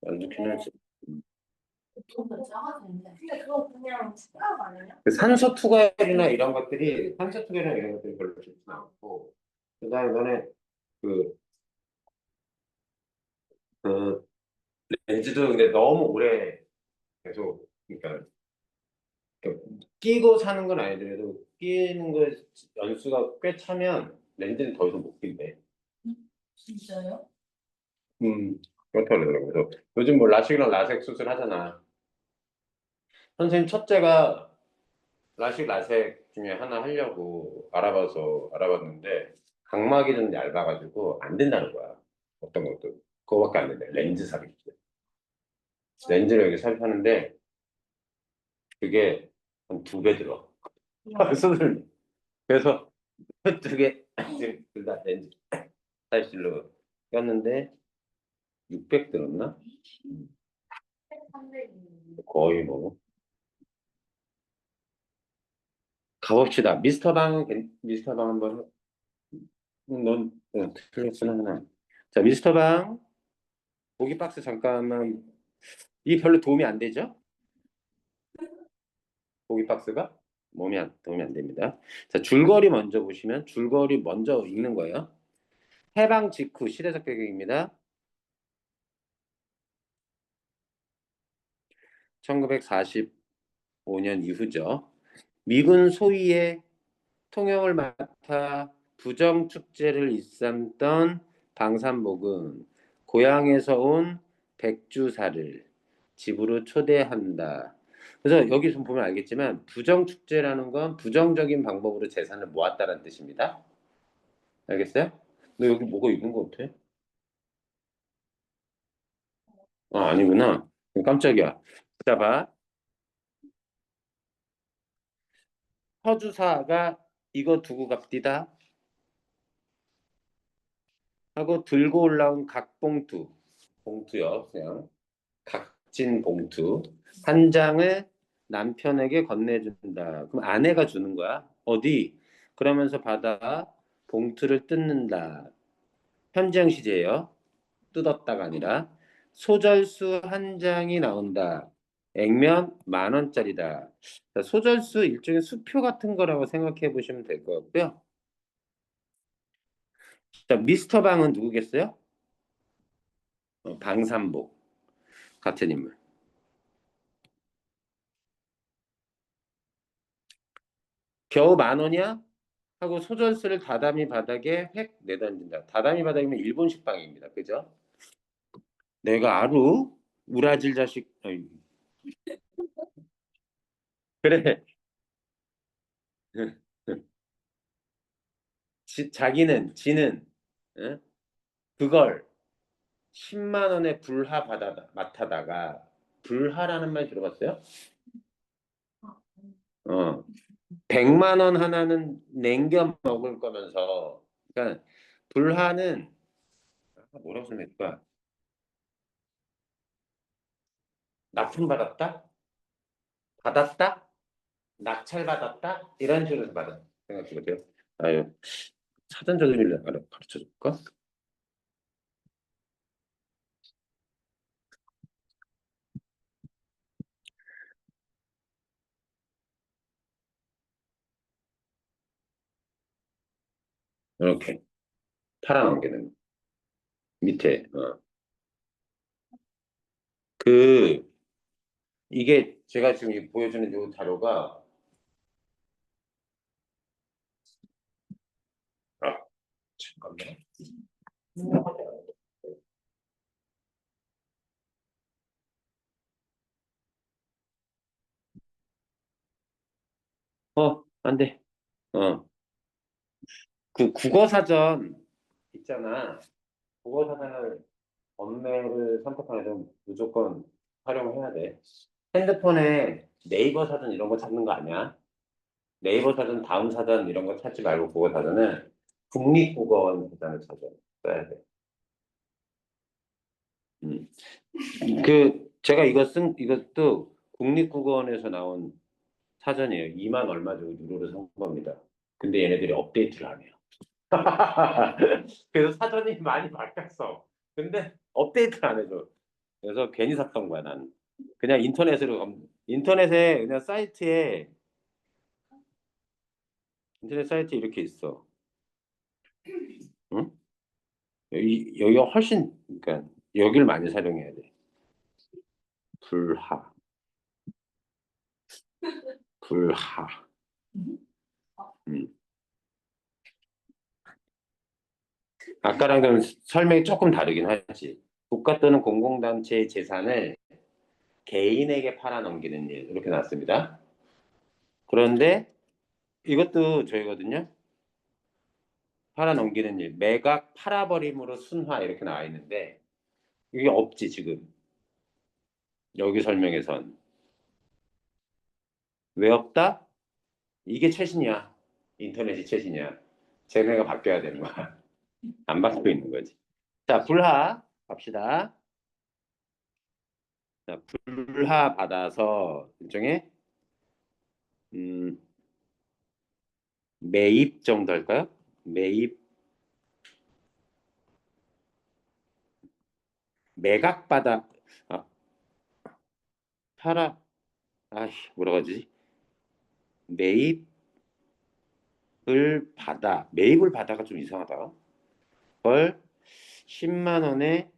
안 좋긴 하지. 근데 그거 그냥 숟가락 아니냐? 그 산소 투과율이나 이런 것들이 산소 투과율이나 이런 것들이 별로 좋지 않고 그다음에 이번에 그, 그 렌즈도 근데 너무 오래 계속 그러니까 끼고 사는 건 아니더라도 끼는 거 연수가 꽤 차면 렌즈는 더 이상 못 낀대. 진짜요? 그렇다 그러더라고요. 그래서 요즘 뭐 라식이랑 라섹 수술 하잖아. 선생님 첫째가 라식 라섹 중에 하나 하려고 알아봤는데 각막이 좀 얇아가지고 안 된다는 거야. 어떤 것도 그거밖에 안 된대. 렌즈 삽입. 렌즈를 여기 삽입하는데 그게 한 2배 들어. 수술. 그래서 두개 지금 둘 다 렌즈 삽입실로 꼈는데 600 들었나? 음, 300. 거의 뭐 가봅시다. 미스터 방 한번 넌 틀렸구나 하나. 자 미스터 방 보기 박스 잠깐만. 이 별로 도움이 안 되죠? 보기 박스가 도움이 안 됩니다. 자 줄거리 먼저 보시면 줄거리 먼저 읽는 거예요. 해방 직후 시대적 배경입니다. 1945년 이후죠. 미군 소위의 통역을 맡아 부정축제를 일삼던 방산복은 고향에서 온 백주사를 집으로 초대한다. 그래서 여기 좀 보면 알겠지만 부정축제라는 건 부정적인 방법으로 재산을 모았다는 뜻입니다. 알겠어요? 너 여기 뭐가 있는 것 같아? 아니구나. 깜짝이야. 자, 봐. 허주사가 이거 두고 갑디다 하고 들고 올라온 봉투요. 그냥 각진 봉투 한 장을 남편에게 건네준다. 그럼 아내가 주는 거야. 어디? 그러면서 받아 봉투를 뜯는다. 현장 시제예요. 뜯었다가 아니라 소절수 한 장이 나온다. 액면 10,000원짜리다. 소절수 일종의 수표 같은 거라고 생각해 보시면 될 것 같고요. 자, 미스터 방은 누구겠어요? 방산복 같은 인물. 겨우 10,000원이야? 하고 소절수를 다다미 바닥에 획 내던진다. 다다미 바닥이면 일본식 방입니다. 그죠? 내가 아루? 우라질 자식. 어이, 그래. 지는 응? 그걸 10만 원에 맡아다가 불하라는 말 들어봤어요? 어. 100만 원 하나는 냉겨 먹을 거면서 그러니까 불하는 뭐라고 설명할까? 납품 받았다? 낙찰받았다? 이런 식으로 받아. 생각해 보세요. 아유, 사전적인 가르쳐 줄까? 이렇게 팔아넘기는 밑에. 그 이게 제가 지금 보여주는 이 자료가 아, 잠깐만. 안 돼. 어, 그 국어사전 있잖아. 국어사전을 언매를 선택하면 무조건 활용해야 돼. 핸드폰에 네이버 사전 이런 거 찾는 거 아니야? 네이버 사전, 다음 사전 이런 거 찾지 말고 국어사전은 국립국어원 사전을 써야 돼. 음. 제가 이것도 국립국어원에서 나온 사전이에요. 2만 얼마 주고 유료로 산 겁니다. 근데 얘네들이 업데이트를 안 해요. 그래서 사전이 많이 바뀌었어. 근데 업데이트를 안 해줘. 그래서 괜히 샀던 거야, 난. 그냥 인터넷에 그냥 인터넷 사이트에 이렇게 있어. 응? 여기가 훨씬, 그러니까 여기를 많이 사용해야 돼. 불하, 불하. 음. 아까랑 좀 설명이 조금 다르긴 하지. 국가 또는 공공단체의 재산을 개인에게 팔아넘기는 일, 이렇게 나왔습니다. 그런데 이것도 저희거든요. 팔아넘기는 일, 매각, 팔아버림으로 순화 이렇게 나와 있는데 이게 없지 지금 여기 설명에선. 왜 없다? 이게 최신이야. 인터넷이 최신이야. 쟤네가 바뀌어야 되는 거야. 안 바뀌고 있는 거지. 자, 불하 갑시다. 자, 불하 받아서 일종의 음, 매입 정도 할까요? 매입, 매각받아, 아, 팔아, 뭐라고 하지? 매입을 매입을 받아가 좀 이상하다. 걸 10만 원에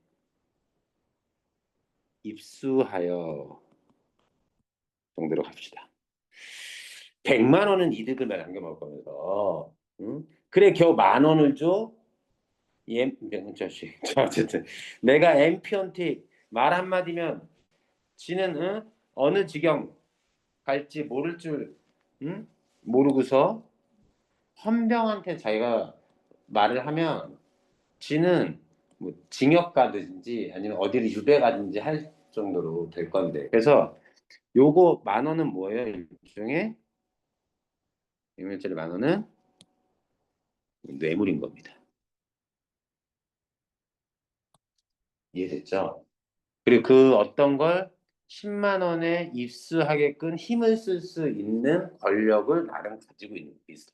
입수하여 정도로 갑시다. 100만 원은 이득을 남겨먹을 거면서, 응? 그래 겨우 만 원을 줘? 자식. 어쨌든 내가 엠피한테 말 한마디면 지는 응? 어느 지경 갈지 모를 줄 응? 모르고서 헌병한테 자기가 말을 하면 지는 뭐 징역 가든지 아니면 어디를 유배 가든지 할 정도로 될 건데 그래서 요거 만 원은 뭐예요? 일종의 100만짜리 만 원은 뇌물인 겁니다. 이해됐죠? 그리고 그 어떤 걸 10만 원에 입수하게끔 힘을 쓸 수 있는 권력을 나름 가지고 있는 게 있어.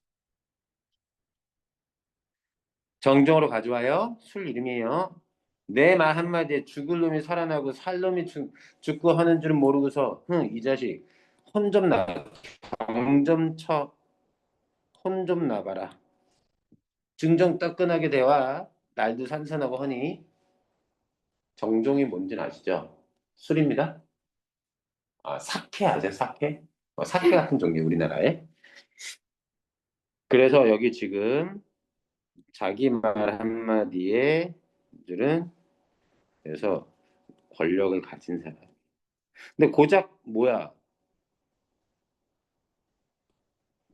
정정으로 가져와요. 술 이름이에요. 내 말 한마디에 죽을 놈이 살아나고 살 놈이 죽고 하는 줄은 모르고서 이 자식 혼 좀 나. 경좀 쳐. 혼 좀 나봐라. 증정 따끈하게 대화. 날도 산산하고 하니 정종이 뭔지는 아시죠? 술입니다. 사케 아세요? 사케? 사케 같은 종류 우리나라에. 그래서 여기 지금 자기 말 한마디에 들은 그래서 권력을 가진 사람. 근데 고작 뭐야?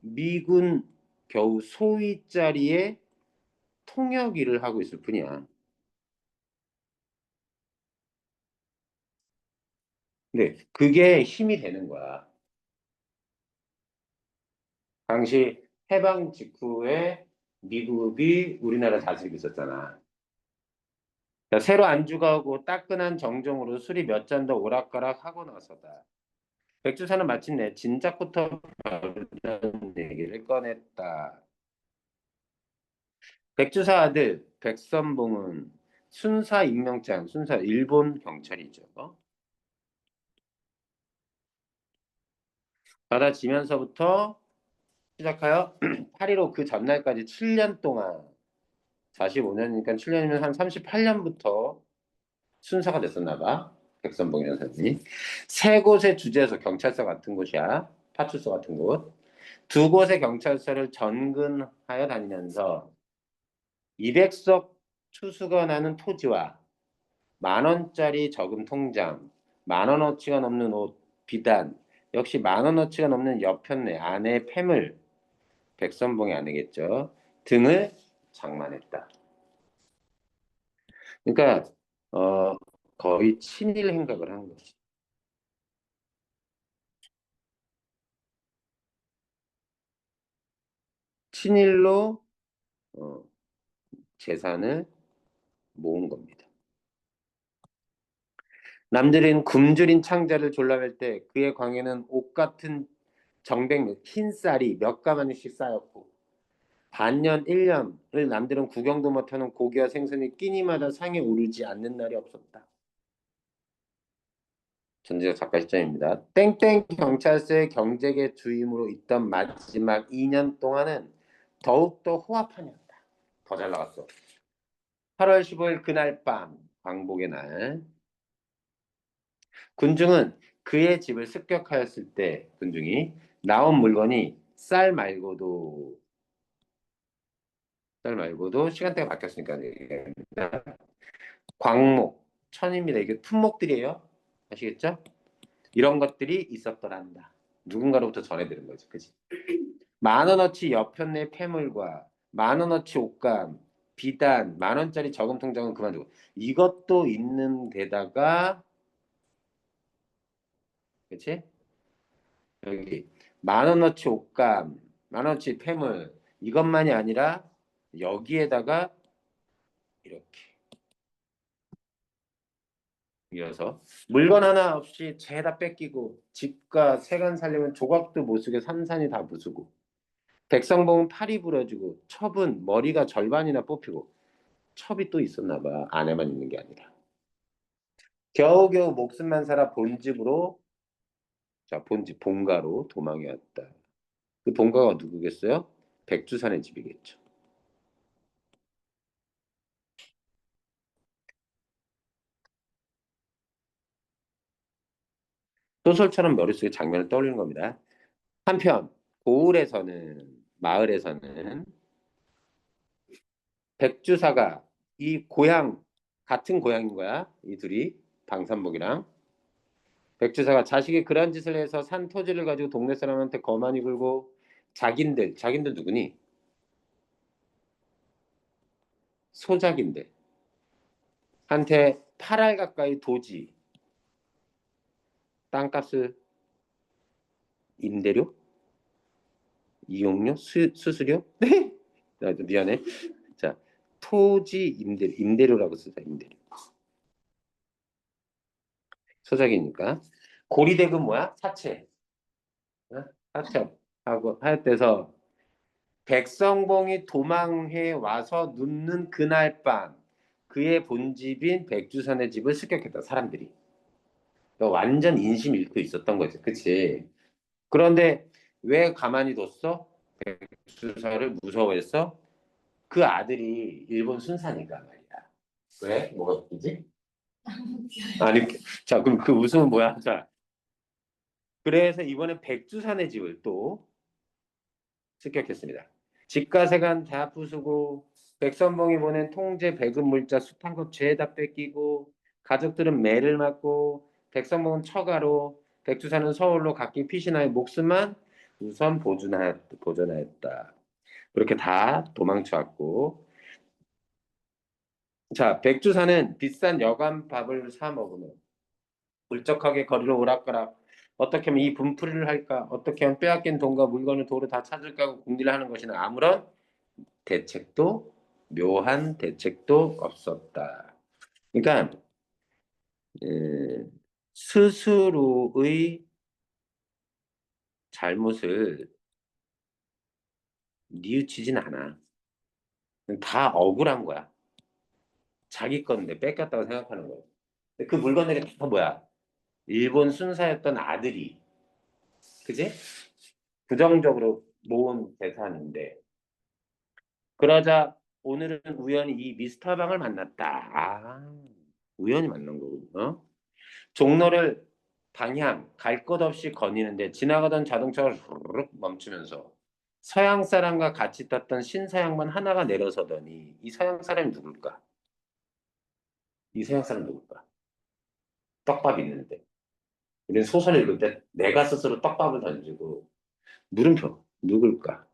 미군 겨우 소위짜리의 통역 일을 하고 있을 뿐이야. 근데 그게 힘이 되는 거야. 당시 해방 직후에 미국이 우리나라 다스리고 있었잖아. 그러니까 새로 안주가고 따끈한 정정으로 술이 몇 잔 더 오락가락 하고 나서다. 백주사는 마침내 진작부터 별다른 얘기를 꺼냈다. 백주사 아들 백선봉은 순사 임명장, 순사 일본 경찰이죠. 받아지면서부터 시작하여 8.15 그 전날까지 7년 동안 45년이니까 7년이면 한 38년부터 순사가 됐었나 봐. 백선봉이라는 사람이. 세 곳의 주재소 경찰서 같은 곳이야. 파출소 같은 곳. 두 곳의 경찰서를 전근하여 다니면서 200석 추수가 나는 토지와 만 원짜리 저금 통장, 만 원어치가 넘는 옷, 비단, 역시 만 원어치가 넘는 여편네, 아내 폐물, 백선봉의 아내겠죠. 등을 장만했다. 그러니까 어, 거의 친일 행각을 한 거지. 친일로 어, 재산을 모은 겁니다. 남들은 굶주린 창자를 졸라맬 때 그의 광에는 옷 같은 정백 흰 쌀이 몇 가마니씩 쌓였고 반년 1년을 남들은 구경도 못하는 고기와 생선이 끼니마다 상에 오르지 않는 날이 없었다. 전지적 작가 시점입니다. 땡땡 경찰서의 경제계 주임으로 있던 마지막 2년 동안은 더욱더 호화판이었다. 더 잘 나갔어. 8월 15일 그날 밤 광복의 날 군중은 그의 집을 습격하였을 때 군중이 나온 물건이 쌀 말고도 시간대가 바뀌었으니까 광목, 천입니다. 이게 품목들이에요. 아시겠죠? 이런 것들이 있었더란다. 누군가로부터 전해들은 거죠. 그치? 만 원어치 여편의 폐물과 만 원어치 옷감, 비단, 만 원짜리 저금 통장은 그만두고 이것도 있는 데다가 그치? 여기 만 원어치 옷감, 만 원어치 폐물 이것만이 아니라 여기에다가 이렇게 이어서 물건 하나 없이 죄다 뺏기고 집과 세간 살려면 조각도 못 쓰게 삼산이 다 부수고 백성봉은 팔이 부러지고 첩은 머리가 절반이나 뽑히고 첩이 또 있었나 봐. 안에만 있는 게 아니라. 겨우겨우 목숨만 살아 본집으로 자 본집 본가로 도망해 왔다. 그 본가가 누구겠어요? 백두산의 집이겠죠. 소설처럼 머릿속에 장면을 떠올리는 겁니다. 한편 마을에서는 백주사가 이 고향 같은 고향인 거야. 이 둘이 방산복이랑 백주사가 자식이 그런 짓을 해서 산 토지를 가지고 동네 사람한테 거만이 굴고 자긴들 누구니? 소작인들 한테 8알 가까이 도지 땅값을 임대료 이용료 수수료 네 미안해 자 토지 임대료라고 쓰자 임대료 소작이니까 고리대금 뭐야 사채 어? 사채하고 하였대서 백성봉이 도망해 와서 눕는 그날 밤 그의 본집인 백두산의 집을 습격했다 사람들이 그러니까 완전 인심 잃고 있었던 거지 그치 그런데 왜 가만히 뒀어? 백두산을 무서워했어? 그 아들이 일본 순사니까 말이야 왜? 뭐가 웃기지? 아니 자 그럼 그 웃음은 뭐야? 자 그래서 이번에 백두산의 집을 또 습격했습니다. 집과 세관 다 부수고 백선봉이 보낸 통제 배급 물자 숱한 것 죄다 뺏기고 가족들은 매를 맞고 백선봉은 처가로 백두산은 서울로 각기 피신하여 목숨만 우선 보존하였다. 그렇게 다 도망쳐왔고 자 백두산은 비싼 여관 밥을 사 먹으며 울적하게 거리를 오락가락 어떻게 하면 이 분풀이를 할까 어떻게 하면 빼앗긴 돈과 물건을 도로 다 찾을까 하고 궁리를 하는 것이나 아무런 대책도 묘한 대책도 없었다. 그러니까 에, 스스로의 잘못을 뉘우치진 않아. 다 억울한 거야. 자기 건데 뺏겼다고 생각하는 거야. 근데 그 물건들이 다 뭐야? 일본 순사였던 아들이, 그지? 부정적으로 모은 재산인데 그러자 오늘은 우연히 이 미스터방을 만났다. 우연히 만난 거군요. 종로를 방향 갈 것 없이 거니는데 지나가던 자동차가 르륵 멈추면서 서양 사람과 같이 탔던 신서양만 하나가 내려서더니 이 서양 사람이 누굴까? 이 서양 사람 누굴까? 떡밥 있는데. 우리는 소설 읽을 때 내가 스스로 떡밥을 던지고 물음표 누굴까?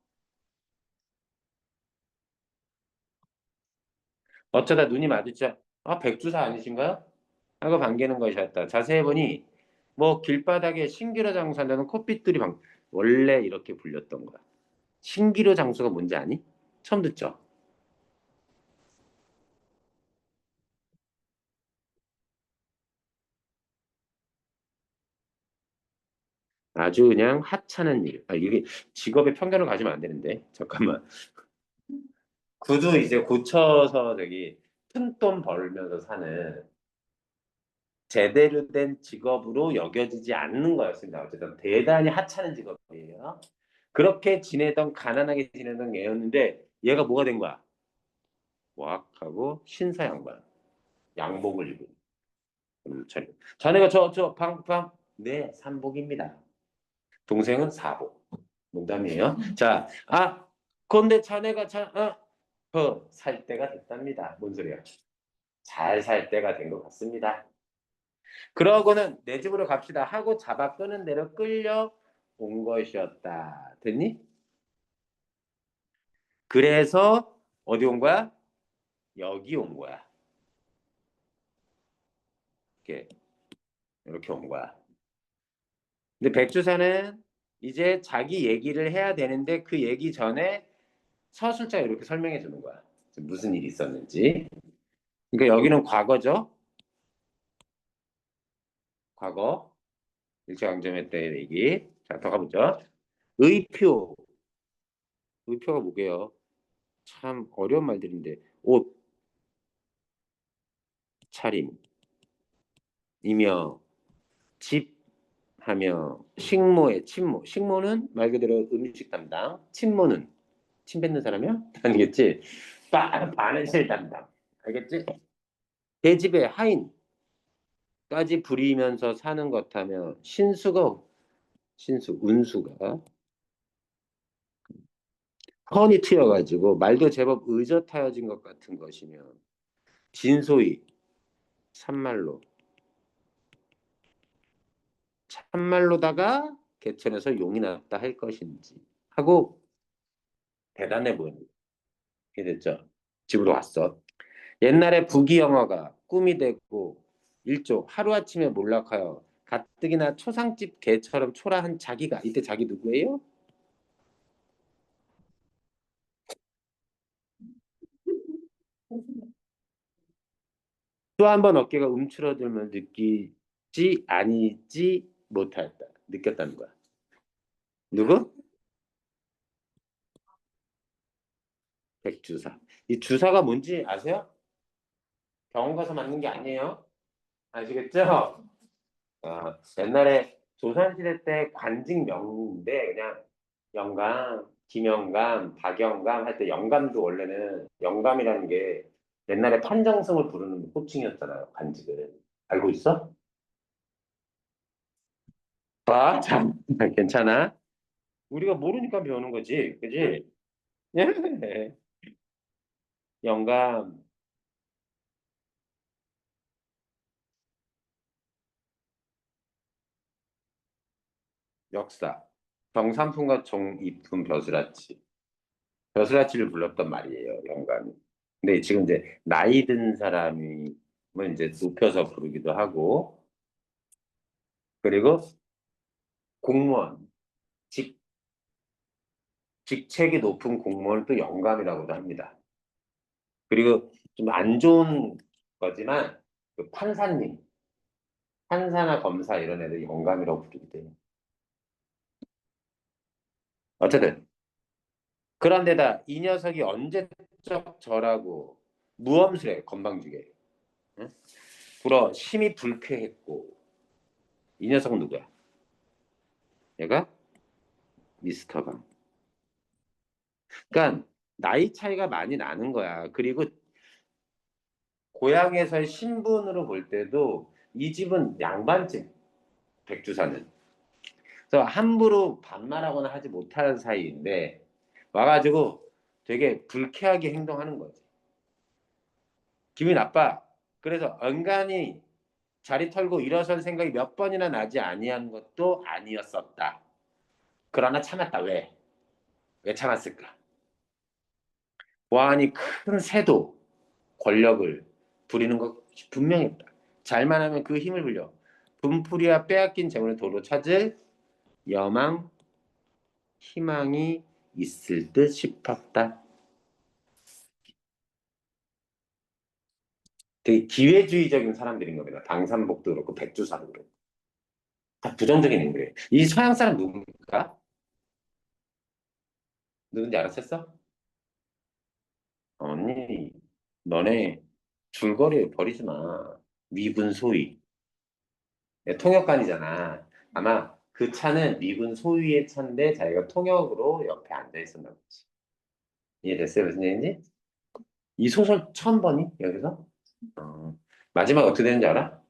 어쩌다 눈이 마주쳐 백두사 아니신가요? 하고 반기는 것이었다. 자세히 보니 뭐 길바닥에 신기루 장수한다는 콧빛들이 원래 이렇게 불렸던 거야. 신기루 장수가 뭔지 아니? 처음 듣죠? 아주 그냥 하찮은 일. 이게 직업에 편견을 가지면 안 되는데. 잠깐만. 구두 이제 고쳐서 저기 푼돈 벌면서 사는 제대로 된 직업으로 여겨지지 않는 거였습니다. 어쨌든 대단히 하찮은 직업이에요. 그렇게 지내던 가난하게 지내던 애였는데 얘가 뭐가 된 거야? 와악하고 신사 양반 양복을 입은 자네가 저 방방 네 삼복입니다. 동생은 사복. 농담이에요. 자, 그런데 자네가 살 때가 됐답니다. 뭔 소리야? 잘 살 때가 된 것 같습니다. 그러고는 내 집으로 갑시다 하고 잡아 끄는 대로 끌려 온 것이었다. 됐니? 그래서 어디 온 거야? 여기 온 거야. 이렇게 이렇게 온 거야. 근데 백주사는 이제 자기 얘기를 해야 되는데 그 얘기 전에 서술자가 이렇게 설명해 주는 거야. 무슨 일이 있었는지. 그러니까 여기는 과거죠. 과거. 일제강점기 때 얘기. 자, 더 가보죠. 의표. 의표가 뭐게요? 참 어려운 말들인데. 옷, 차림, 이며, 집 하며, 식모의 침모. 식모는 말 그대로 음식 담당. 침모는 침 뱉는 사람이야? 아니겠지? 바느질 담당. 알겠지? 계집의 하인까지 부리면서 사는 것 하며 운수가 훤히 트여가지고 말도 제법 의젓하여진 것 같은 것이며 진소히 참말로 참말로다가 개천에서 용이 났다 할 것인지 하고 대단해 보입니다. 이렇게 됐죠. 집으로 왔어. 옛날에 부귀영화가 꿈이 되고 일조 하루아침에 몰락하여 가뜩이나 초상집 개처럼 초라한 자기가 이때 자기 누구예요? 또 한 번 어깨가 움츠러들면 느끼지 아니지 못하였다. 느꼈다는 거야. 누구? 백주사. 이 주사가 뭔지 아세요? 병원 가서 맞는 게 아니에요. 아시겠죠? 옛날에 조선시대 때 관직명인데 그냥 영감, 김영감, 박영감 할 때 영감도 원래는 영감이라는 게 옛날에 판정성을 부르는 호칭이었잖아요. 관직을. 알고 있어? 참, 괜찮아. 우리가 모르니까 배우는 거지. 그지? 영감, 역사. 정삼품과 종이품 벼슬아치. 벼슬아치를 불렀단 말이에요, 영감이. 근데 지금 이제 나이 든 사람을 이제 높여서 부르기도 하고, 그리고 공무원, 직, 직책이 높은 공무원을 또 영감이라고도 합니다. 그리고 좀 안 좋은 거지만, 그 판사나 검사 이런 애들 영감이라고 부르기도 해요. 어쨌든, 그런데다 이 녀석이 언제적 저라고 무엄스레 건방지게 응? 불어 심히 불쾌했고 이 녀석은 누구야? 얘가 미스터 강. 그러니까 나이 차이가 많이 나는 거야. 그리고 고향에서의 신분으로 볼 때도 이 집은 양반집 백주사는. 그래서 함부로 반말하거나 하지 못하는 사이인데 와가지고 되게 불쾌하게 행동하는 거지. 기분이 나빠. 그래서 언간히 자리 털고 일어설 생각이 몇 번이나 나지 아니한 것도 아니었었다. 그러나 참았다. 왜? 왜 참았을까? 보안이 큰 세도, 권력을 부리는 것이 분명했다. 잘만 하면 그 힘을 빌려 분풀이와 빼앗긴 재물을 도로 찾을 여망, 희망이 있을 듯 싶었다. 되게 기회주의적인 사람들인 겁니다. 방산복도 그렇고 백주사도 그렇고. 다 부정적인 인물이에요. 이 서양 사람 누굽니까? 누군지 알았었어? 언니, 너네 줄거리에 버리지 마. 미분 소위. 통역관이잖아. 아마 그 차는 미군 소유의 차인데 자기가 통역으로 옆에 앉아 있었나 보지. 이해됐어요? 무슨 얘기인지? 이 소설 처음 보니? 여기서? 어, 마지막 어떻게 되는지 알아?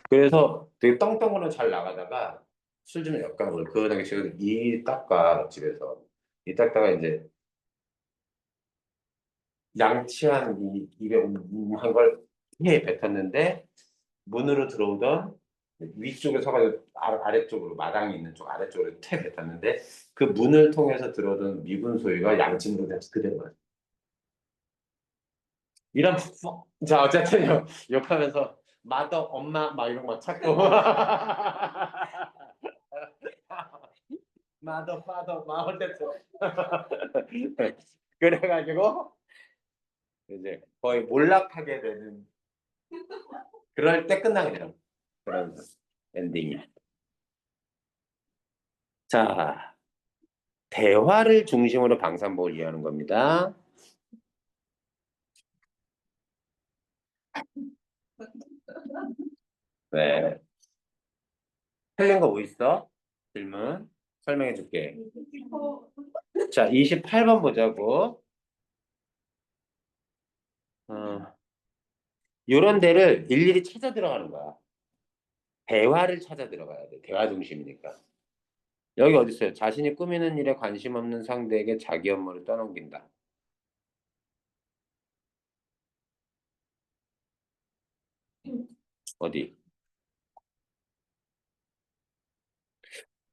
그래서 되게 떵떵으로 잘 나가다가 술 좀 약간 얼큰하게 지금 이 닦아 집에서 이 닦다가 이제 양치한 이 입에 한걸 해 뱉었는데 문으로 들어오던 위쪽에 서가지고 아래쪽으로 마당이 있는 쪽 아래쪽으로 퇴 뱉었는데 그 문을 통해서 들어오던 미군 소리가 양진으로 돼서 그대로 가. 이런 자 어쨌든 욕하면서 마더 엄마 막 이런 거 찾고 마더 파더 막 어쨌든 그래가지고 이제 거의 몰락하게 되는 그럴 때 끝나게 그런 엔딩이. 자, 대화를 중심으로 방산복을 이해하는 겁니다. 네. 틀린 거 뭐 있어? 질문 설명해 줄게. 자, 28번 보자고. 이런 데를 일일이 찾아 들어가는 거야. 대화를 찾아 들어가야 돼. 대화 중심이니까. 여기 어디 있어요? 자신이 꾸미는 일에 관심 없는 상대에게 자기 업무를 떠넘긴다. 어디?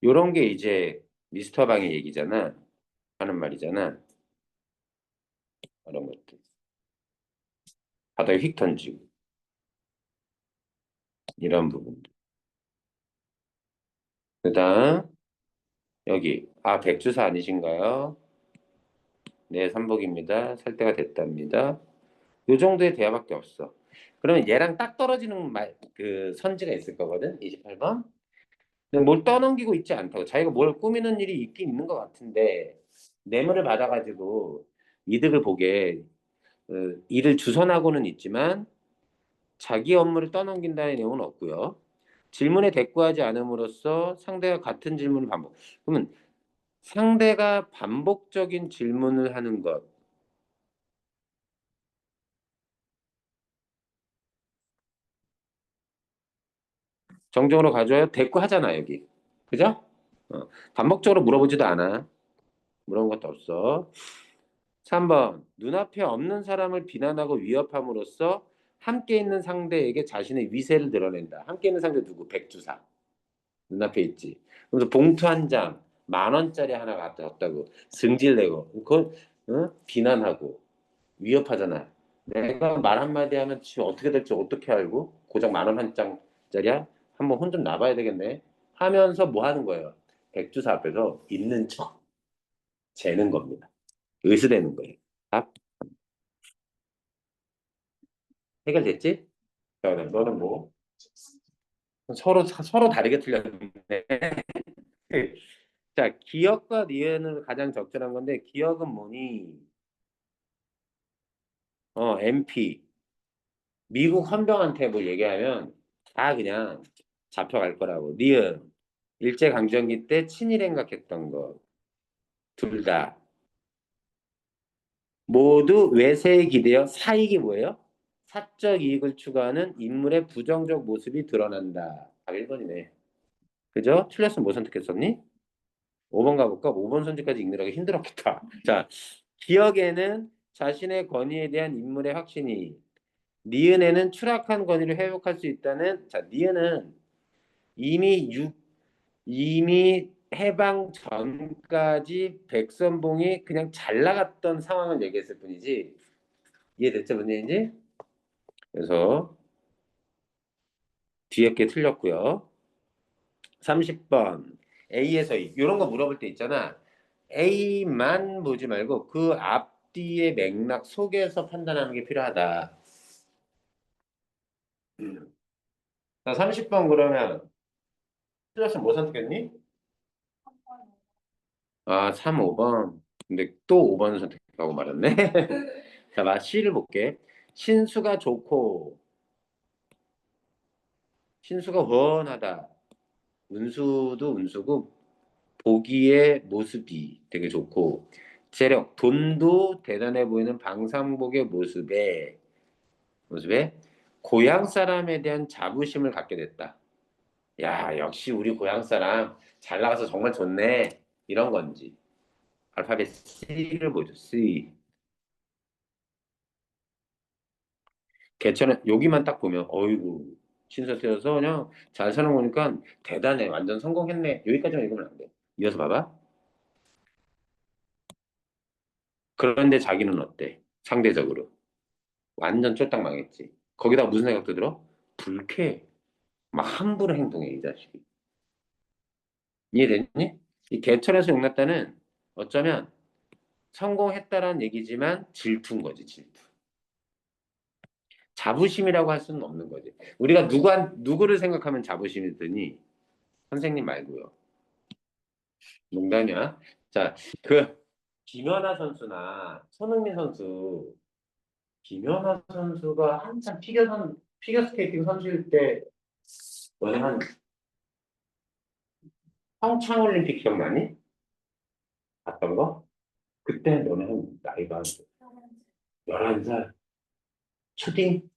요런 게 이제 미스터 방의 얘기잖아. 하는 말이잖아. 그런 것들. 바닥에 휙 던지고. 이런 부분들. 그 다음, 여기. 아, 백주사 아니신가요? 네, 삼복입니다. 살 때가 됐답니다. 요 정도의 대화밖에 없어. 그러면 얘랑 딱 떨어지는 그 선지가 있을 거거든? 28번? 근데 뭘 떠넘기고 있지 않다고. 자기가 뭘 꾸미는 일이 있긴 있는 것 같은데, 뇌물을 받아가지고 이득을 보게, 일을 주선하고는 있지만, 자기 업무를 떠넘긴다는 내용은 없고요. 질문에 대꾸하지 않음으로써 상대가 같은 질문을 반복. 그러면 상대가 반복적인 질문을 하는 것, 정적으로 가져야 대꾸하잖아, 여기. 그죠? 반복적으로 물어보지도 않아. 물어본 것도 없어. 3번. 눈앞에 없는 사람을 비난하고 위협함으로써 함께 있는 상대에게 자신의 위세를 드러낸다. 함께 있는 상대 누구? 백주사. 눈앞에 있지. 그래서 봉투 한 장, 10,000원짜리 하나 갖다 줬다고 승질내고, 그걸 비난하고 위협하잖아. 내가 말 한마디 하면 지금 어떻게 될지 어떻게 알고? 고작 10,000원 한 장짜리야? 한번 혼 좀 나봐야 되겠네. 하면서 뭐 하는 거예요? 백주사 앞에서 있는 척 재는 겁니다. 의수되는 거예요. 답 해결됐지? 자, 그럼 너는 뭐? 서로 다르게 틀렸네. 자, 기억과 니은은 가장 적절한 건데 기억은 뭐니? MP. 미국 헌병한테 뭐 얘기하면 다 그냥 잡혀갈 거라고. 니은. 일제강점기 때 친일 행각했던 거. 둘 다. 모두 외세에 기대어 사익이 뭐예요? 사적 이익을 추구하는 인물의 부정적 모습이 드러난다. 아, 1번이네. 그죠? 틀렸으면 뭐 선택했었니? 5번 가볼까? 5번 선택까지 읽느라고 힘들었겠다. 자, 기억에는 자신의 권위에 대한 인물의 확신이, 니은에는 추락한 권위를 회복할 수 있다는, 자, 니은은 이미 이미 해방 전까지 백선봉이 그냥 잘 나갔던 상황을 얘기했을 뿐이지, 이해됐죠, 무슨 얘기인지? 그래서 뒤에 게 틀렸고요. 30번 A에서 E 이런 거 물어볼 때 있잖아. A만 보지 말고 그 앞뒤의 맥락 속에서 판단하는 게 필요하다. 자, 30번 그러면 틀렸으면 뭐 선택했니? 아, 3, 5번. 근데 또 5번 선택하고 말았네. 자, 마 C를 볼게. 신수가 좋고 신수가 훤하다. 운수도 운수고 보기의 모습이 되게 좋고 재력, 돈도 대단해 보이는 방상복의 모습에 고향 사람에 대한 자부심을 갖게 됐다. 야, 역시 우리 고향 사람 잘 나가서 정말 좋네. 이런 건지. 알파벳 C를 보죠. C. 개천에 여기만 딱 보면 어이구 신서태여서 그냥 잘 사는 거니까 대단해. 완전 성공했네. 여기까지만 읽으면 안 돼. 이어서 봐봐. 그런데 자기는 어때? 상대적으로. 완전 쫄딱 망했지. 거기다 무슨 생각도 들어? 불쾌해. 막 함부로 행동해, 이 자식이. 이해됐니? 이 개천에서 용났다는 어쩌면 성공했다라는 얘기지만 질투인 거지, 질투. 자부심이라고 할 수는 없는 거지. 우리가 누구를 생각하면 자부심이 드니? 선생님 말고요. 농담이야. 자, 그 김연아 선수나 손흥민 선수, 김연아 선수가 한참 피겨스케이팅 선수일 때 너네 한 평창올림픽 기억나니? 봤던 거? 그때 너네 한 나이가 11살 초딩?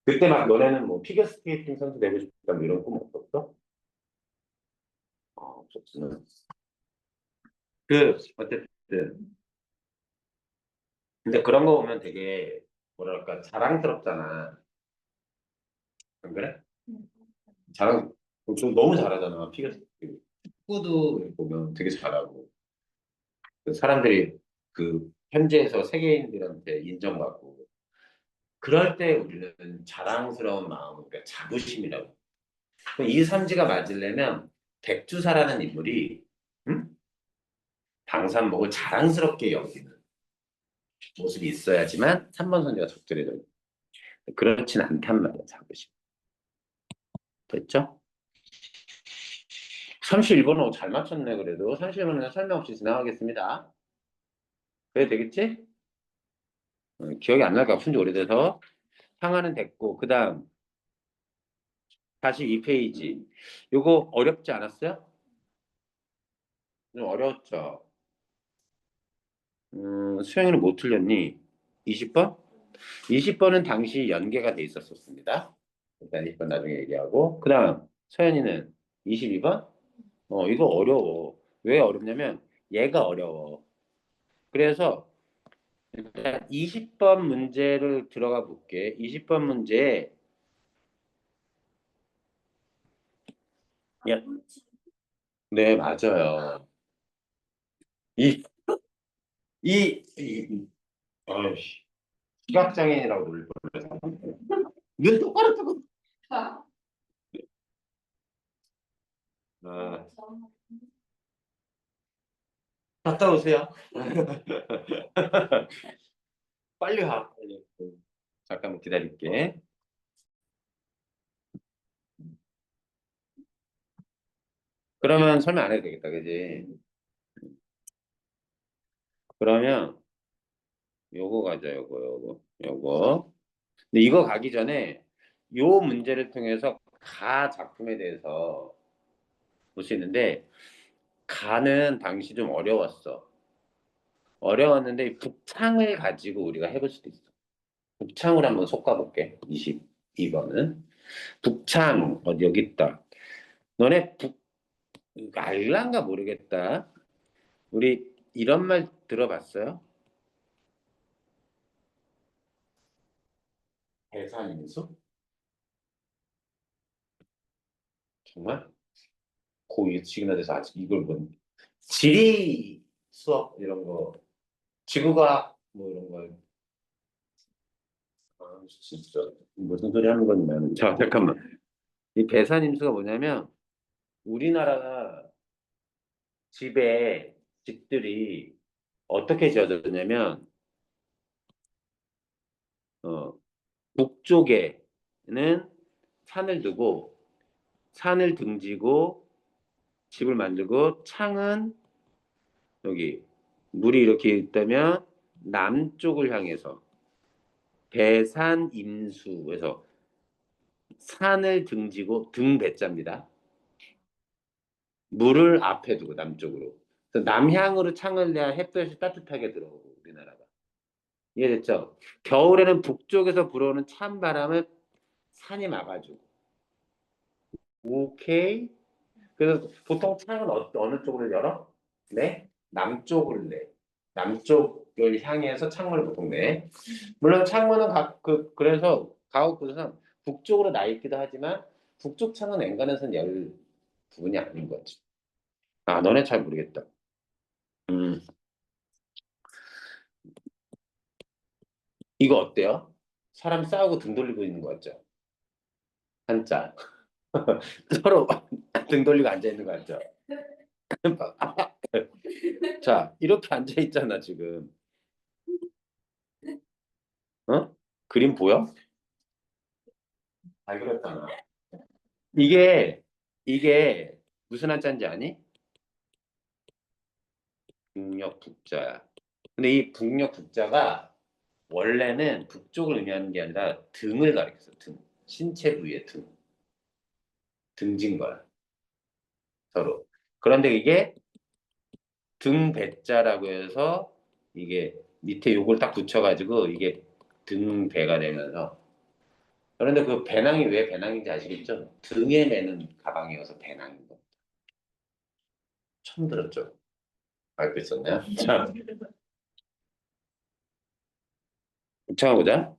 그때 막 너네는 뭐 피겨스케이팅 선수 되고 싶다 뭐 이런 꿈 없었어? 없었구나. 어쨌든 근데 그런 거 보면 되게 뭐랄까 자랑스럽잖아. 안 그래? 자랑 좀 너무 잘하잖아. 피겨스케이팅. 축구도 보면 되게 잘하고 그 사람들이 그 현지에서 세계인들한테 인정받고 그럴 때 우리는 자랑스러운 마음, 그러니까 자부심이라고. 이 삼지가 맞으려면 백주사라는 인물이 응? 방산복을 자랑스럽게 여기는 모습이 있어야지만 3번 선지가 적절해져. 그렇진 않단 말이야, 자부심. 됐죠? 31번은 잘 맞췄네, 그래도. 31번은 설명 없이 지나가겠습니다. 그래 되겠지? 기억이 안 날까? 푼지 오래돼서. 상하는 됐고, 그 다음, 다시 이 페이지. 요거 어렵지 않았어요? 좀 어려웠죠? 수영이는 못 틀렸니? 20번? 20번은 당시 연계가 돼 있었습니다. 일단 20번 나중에 얘기하고. 그 다음, 서연이는 22번? 이거 어려워. 왜 어렵냐면, 얘가 어려워. 그래서, 일단 20번 문제를 들어가 볼게. 20번 문제, 야, 네, 맞아요. 이, 어이씨, 시각장애인이라고 놀릴 뻔했어. 눈 똑바로 뜨고. 아, 갔다 오세요. 빨리 가. 빨리. 잠깐만 기다릴게. 그러면 설명 안 해도 되겠다, 그지? 그러면 요거 가자, 요거. 근데 이거 가기 전에 요 문제를 통해서 가 작품에 대해서 볼 수 있는데 가는 당시 좀 어려웠어. 어려웠는데 북창을 가지고 우리가 해볼 수도 있어. 북창을 한번 솎아볼게. 22번은. 북창, 어디 여기 있다. 너네 알란가 모르겠다. 우리 이런 말 들어봤어요? 대산임수? 정말? 고2 지금에 대해서 아직 이걸 지리 수업 이런 거, 지구과학 뭐 이런 거. 진짜 무슨 소리 하는 건지 나는. 자, 잠깐만. 이 배산임수가 뭐냐면 우리나라 집들이 어떻게 지어졌냐면 어, 북쪽에는 산을 두고 산을 등지고 집을 만들고 창은 여기 물이 이렇게 있다면 남쪽을 향해서 배산임수에서 산을 등지고 등배자입니다. 물을 앞에 두고 남쪽으로. 그래서 남향으로 창을 내야 햇볕이 따뜻하게 들어오고 우리나라가. 이해됐죠? 겨울에는 북쪽에서 불어오는 찬 바람을 산이 막아주고. 오케이. 그래서 보통 창은 어느 쪽으로 열어? 네? 남쪽을 내. 남쪽을 향해서 창문을 보통 내. 물론 창문은 그래서 가옥부에서는 북쪽으로 나 있기도 하지만 북쪽 창은 엔간해서는 열 부분이 아닌 거지. 아, 너네 잘 모르겠다. 음, 이거 어때요? 사람 싸우고 등 돌리고 있는 거 같죠? 한자. 서로 등 돌리고 앉아 있는 거 같죠? 자, 이렇게 앉아 있잖아, 지금. 어? 그림 보여? 잘 그렸잖아. 이게, 이게 무슨 한자인지 아니? 북녘 북자야. 근데 이 북녘 북자가 원래는 북쪽을 의미하는 게 아니라 등을 가리켰어, 등. 신체 부위의 등. 등진 거야, 서로. 그런데 이게 등배자라고 해서 이게 밑에 요걸 딱 붙여가지고 이게 등배가 되면서 그런데 그 배낭이 왜 배낭인지 아시겠죠? 등에 매는 가방이어서 배낭인 거. 처음 들었죠? 알고 있었나요? 자, 북창을 보자.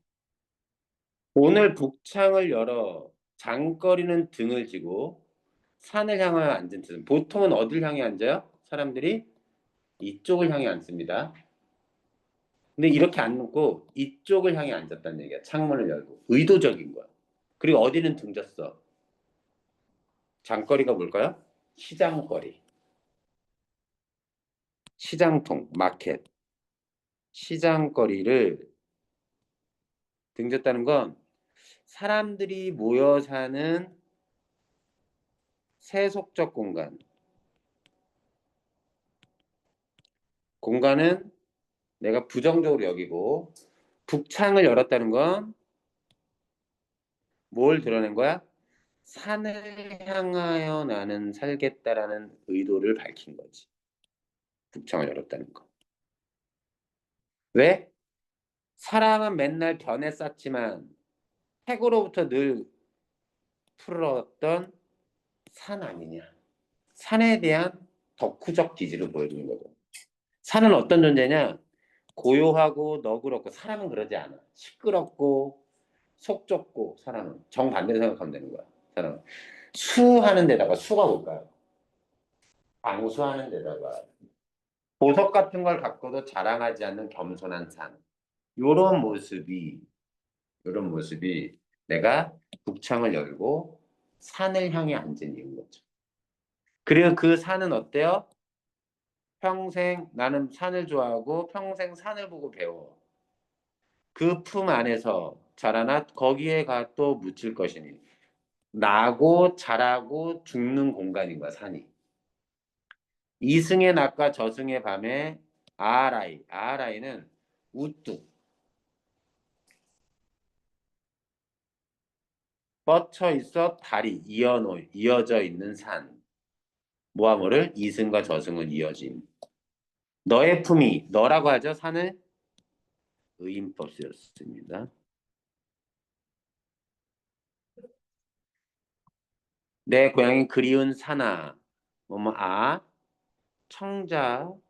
오늘 북창을 열어 장거리는 등을 지고 산을 향하여 앉은 뜻은 보통은 어딜 향해 앉아요? 사람들이 이쪽을 향해 앉습니다. 근데 이렇게 앉고 이쪽을 향해 앉았다는 얘기야. 창문을 열고 의도적인 거야. 그리고 어디는 등졌어? 장거리가 뭘까요? 시장거리, 시장통, 마켓, 시장거리를 등졌다는 건 사람들이 모여 사는 세속적 공간. 공간은 내가 부정적으로 여기고 북창을 열었다는 건 뭘 드러낸 거야? 산을 향하여 나는 살겠다라는 의도를 밝힌 거지. 북창을 열었다는 거. 왜? 사람은 맨날 변에 쌓지만 핵으로부터 늘 풀었던 산 아니냐. 산에 대한 덕후적 기질을 보여주는 거죠. 산은 어떤 존재냐? 고요하고 너그럽고 사람은 그러지 않아. 시끄럽고 속 좁고 사람은 정반대로 생각하면 되는 거야. 사람은 수하는 데다가 수가 뭘까요? 방수하는 데다가 보석 같은 걸 갖고도 자랑하지 않는 겸손한 산. 요런 모습이 요런 모습이 내가 북창을 열고 산을 향해 앉은 이유인 거죠. 그리고 그 산은 어때요? 평생 나는 산을 좋아하고 평생 산을 보고 배워. 그 품 안에서 자라나 거기에 가 또 묻힐 것이니 나고 자라고 죽는 공간인 거야 산이. 이승의 낮과 저승의 밤에 아라이는 우뚝 뻗쳐 있어 달이 이어져 있는 산. 뭐와 뭐를 이승과 저승은 이어진. 너의 품이 너라고 하죠 산을 의인법 쓰였습니다. 내 고향이 그리운 산아 뭐뭐 청자로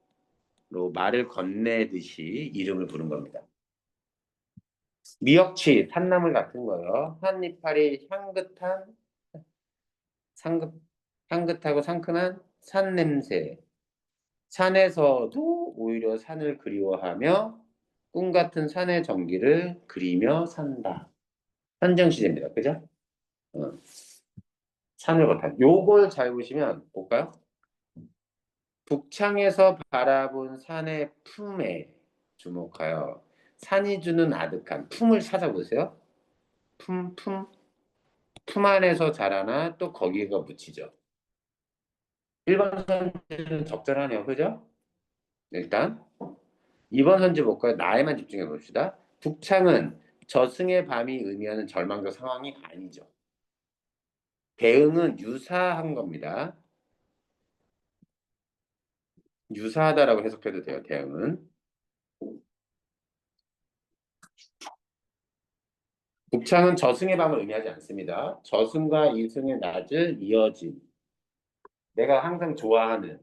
말을 건네듯이 이름을 부른 겁니다. 미역치 산나물 같은 거요. 한 이파리 상긋, 향긋하고 상큼한 산 냄새. 산에서도 오히려 산을 그리워하며 꿈 같은 산의 정기를 그리며 산다. 한정시제입니다. 그죠? 어, 산을 못한. 요걸 잘 보시면 볼까요? 북창에서 바라본 산의 품에 주목하여 산이 주는 아득한 품을 찾아보세요. 품 안에서 자라나 또 거기가 묻히죠. 1번 선지는 적절하네요. 그죠? 일단 2번 선지 볼까요? 나에만 집중해 봅시다. 북창은 저승의 밤이 의미하는 절망적 상황이 아니죠. 대응은 유사한 겁니다. 유사하다라고 해석해도 돼요, 대응은. 북창은 저승의 밤을 의미하지 않습니다. 저승과 이승의 낮을 이어진 내가 항상 좋아하는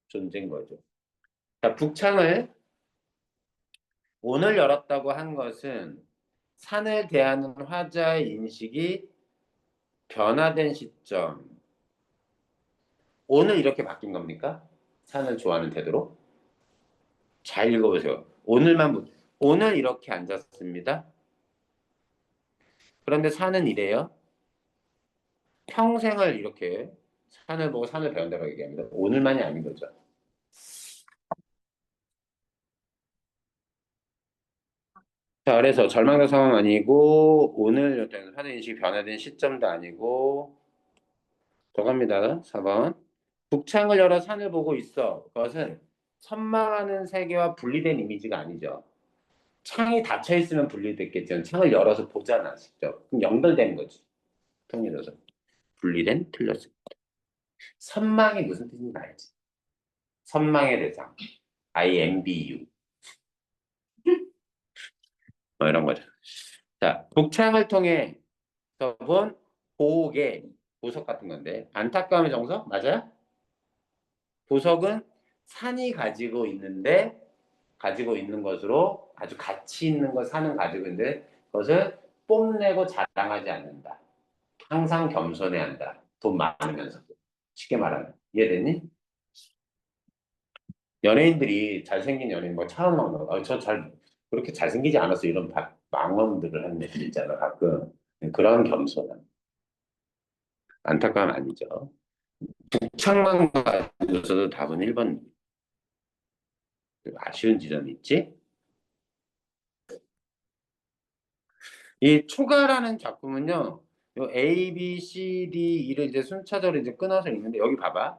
존재인 거죠. 자, 북창을 오늘 열었다고 한 것은 산을 대하는 화자의 인식이 변화된 시점. 오늘 이렇게 바뀐 겁니까? 산을 좋아하는 태도로? 잘 읽어보세요. 오늘 이렇게 앉았습니다. 그런데 산은 이래요. 평생을 이렇게 산을 보고 산을 배운다고 얘기합니다. 오늘만이 아닌 거죠. 자, 그래서 절망적 상황 아니고 오늘 어떤 하는 인식이 변화된 시점도 아니고 더 갑니다. 4번. 북창을 열어 산을 보고 있어. 그것은 선망하는 세계와 분리된 이미지가 아니죠. 창이 닫혀 있으면 분리됐겠지만 창을 열어서 보잖아, 직접. 그럼 연결되는 거지. 통일해서. 분리된 틀렸어. 선망이 무슨 뜻인지 알지? 선망의 대상. IMBU. 뭐 이런 거죠. 자, 북창을 통해 본 보옥의 보석 같은 건데 안타까움의 정석 맞아요? 보석은 산이 가지고 있는 것으로 아주 가치 있는 것 산은 가지고 있는데 그것을 뽐내고 자랑하지 않는다. 항상 겸손해야 한다. 돈 많으면서 쉽게 말하면 이해됐니? 연예인들이 잘생긴 연예인 뭐 차은원 저잘 그렇게 잘생기지 않았어 이런 망언들을 하는 애들 있잖아 가끔 그런 겸손함 안타까움 아니죠. 북창만 가져서도 답은 1번 아쉬운 지점이 있지. 이 초가라는 작품은요, 요 A, B, C, D, E를 이제 순차적으로 이제 끊어서 읽는데 여기 봐봐.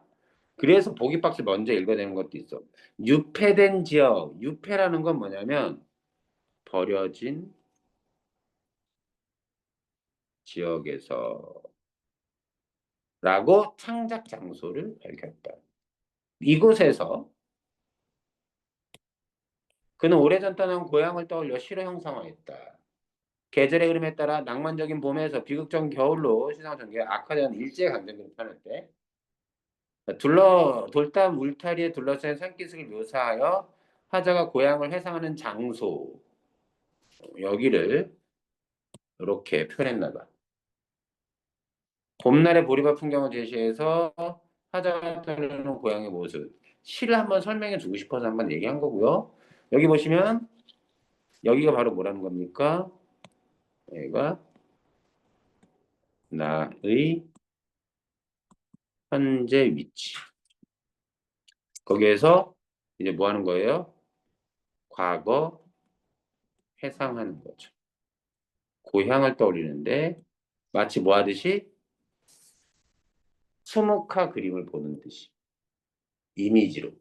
그래서 보기 박스 먼저 읽어야 되는 것도 있어. 유폐된 지역, 유폐라는 건 뭐냐면 버려진 지역에서 라고 창작 장소를 밝혔다. 이곳에서 그는 오래전 떠난 고향을 떠올려 시로 형상화했다. 계절의 흐름에 따라 낭만적인 봄에서 비극적인 겨울로 시상을 전개 악화된 일제 강점기를 표현했대. 돌담 울타리에 둘러싸인 산기슭을 묘사하여 화자가 고향을 회상하는 장소 여기를 이렇게 표현했나 봐. 봄날의 보리밭 풍경을 제시해서 화자가 떠오르는 고향의 모습 시를 한번 설명해 주고 싶어서 한번 얘기한 거고요. 여기 보시면 여기가 바로 뭐라는 겁니까? 여기가 나의 현재 위치. 거기에서 이제 뭐 하는 거예요? 과거 회상하는 거죠. 고향을 떠올리는데 마치 뭐 하듯이 수묵화 그림을 보는 듯이 이미지로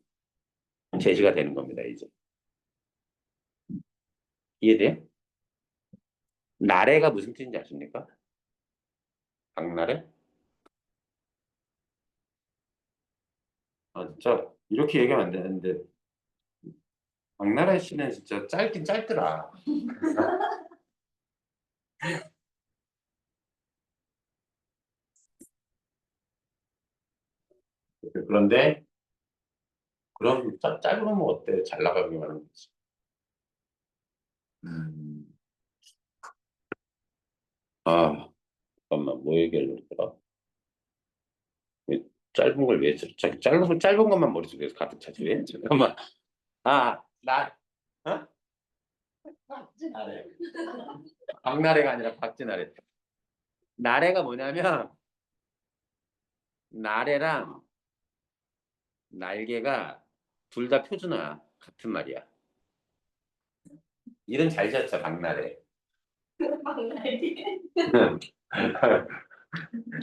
제시가 되는 겁니다. 이제 이해돼요? 나래가 무슨 뜻인지 아십니까? 박나래? 아 진짜 이렇게 얘기하면 안 되는데 박나래 씨는 진짜 짧긴 짧더라. 그런데 그럼 짧으면 뭐 어때? 잘 나가기만 하는 거지. 음. 아 잠깐만 뭐 얘기하려고 했더라? 왜 짧은 걸 왜 짧은 것만 머릿속에서 가득 차지 왜? 잠깐만. 어? 박진아래. 박나래가 아니라 박진아래. 나래가 뭐냐면 나래랑 날개가 둘 다 표준어야. 같은 말이야. 이름 잘 지었죠, 박나래. 막날개.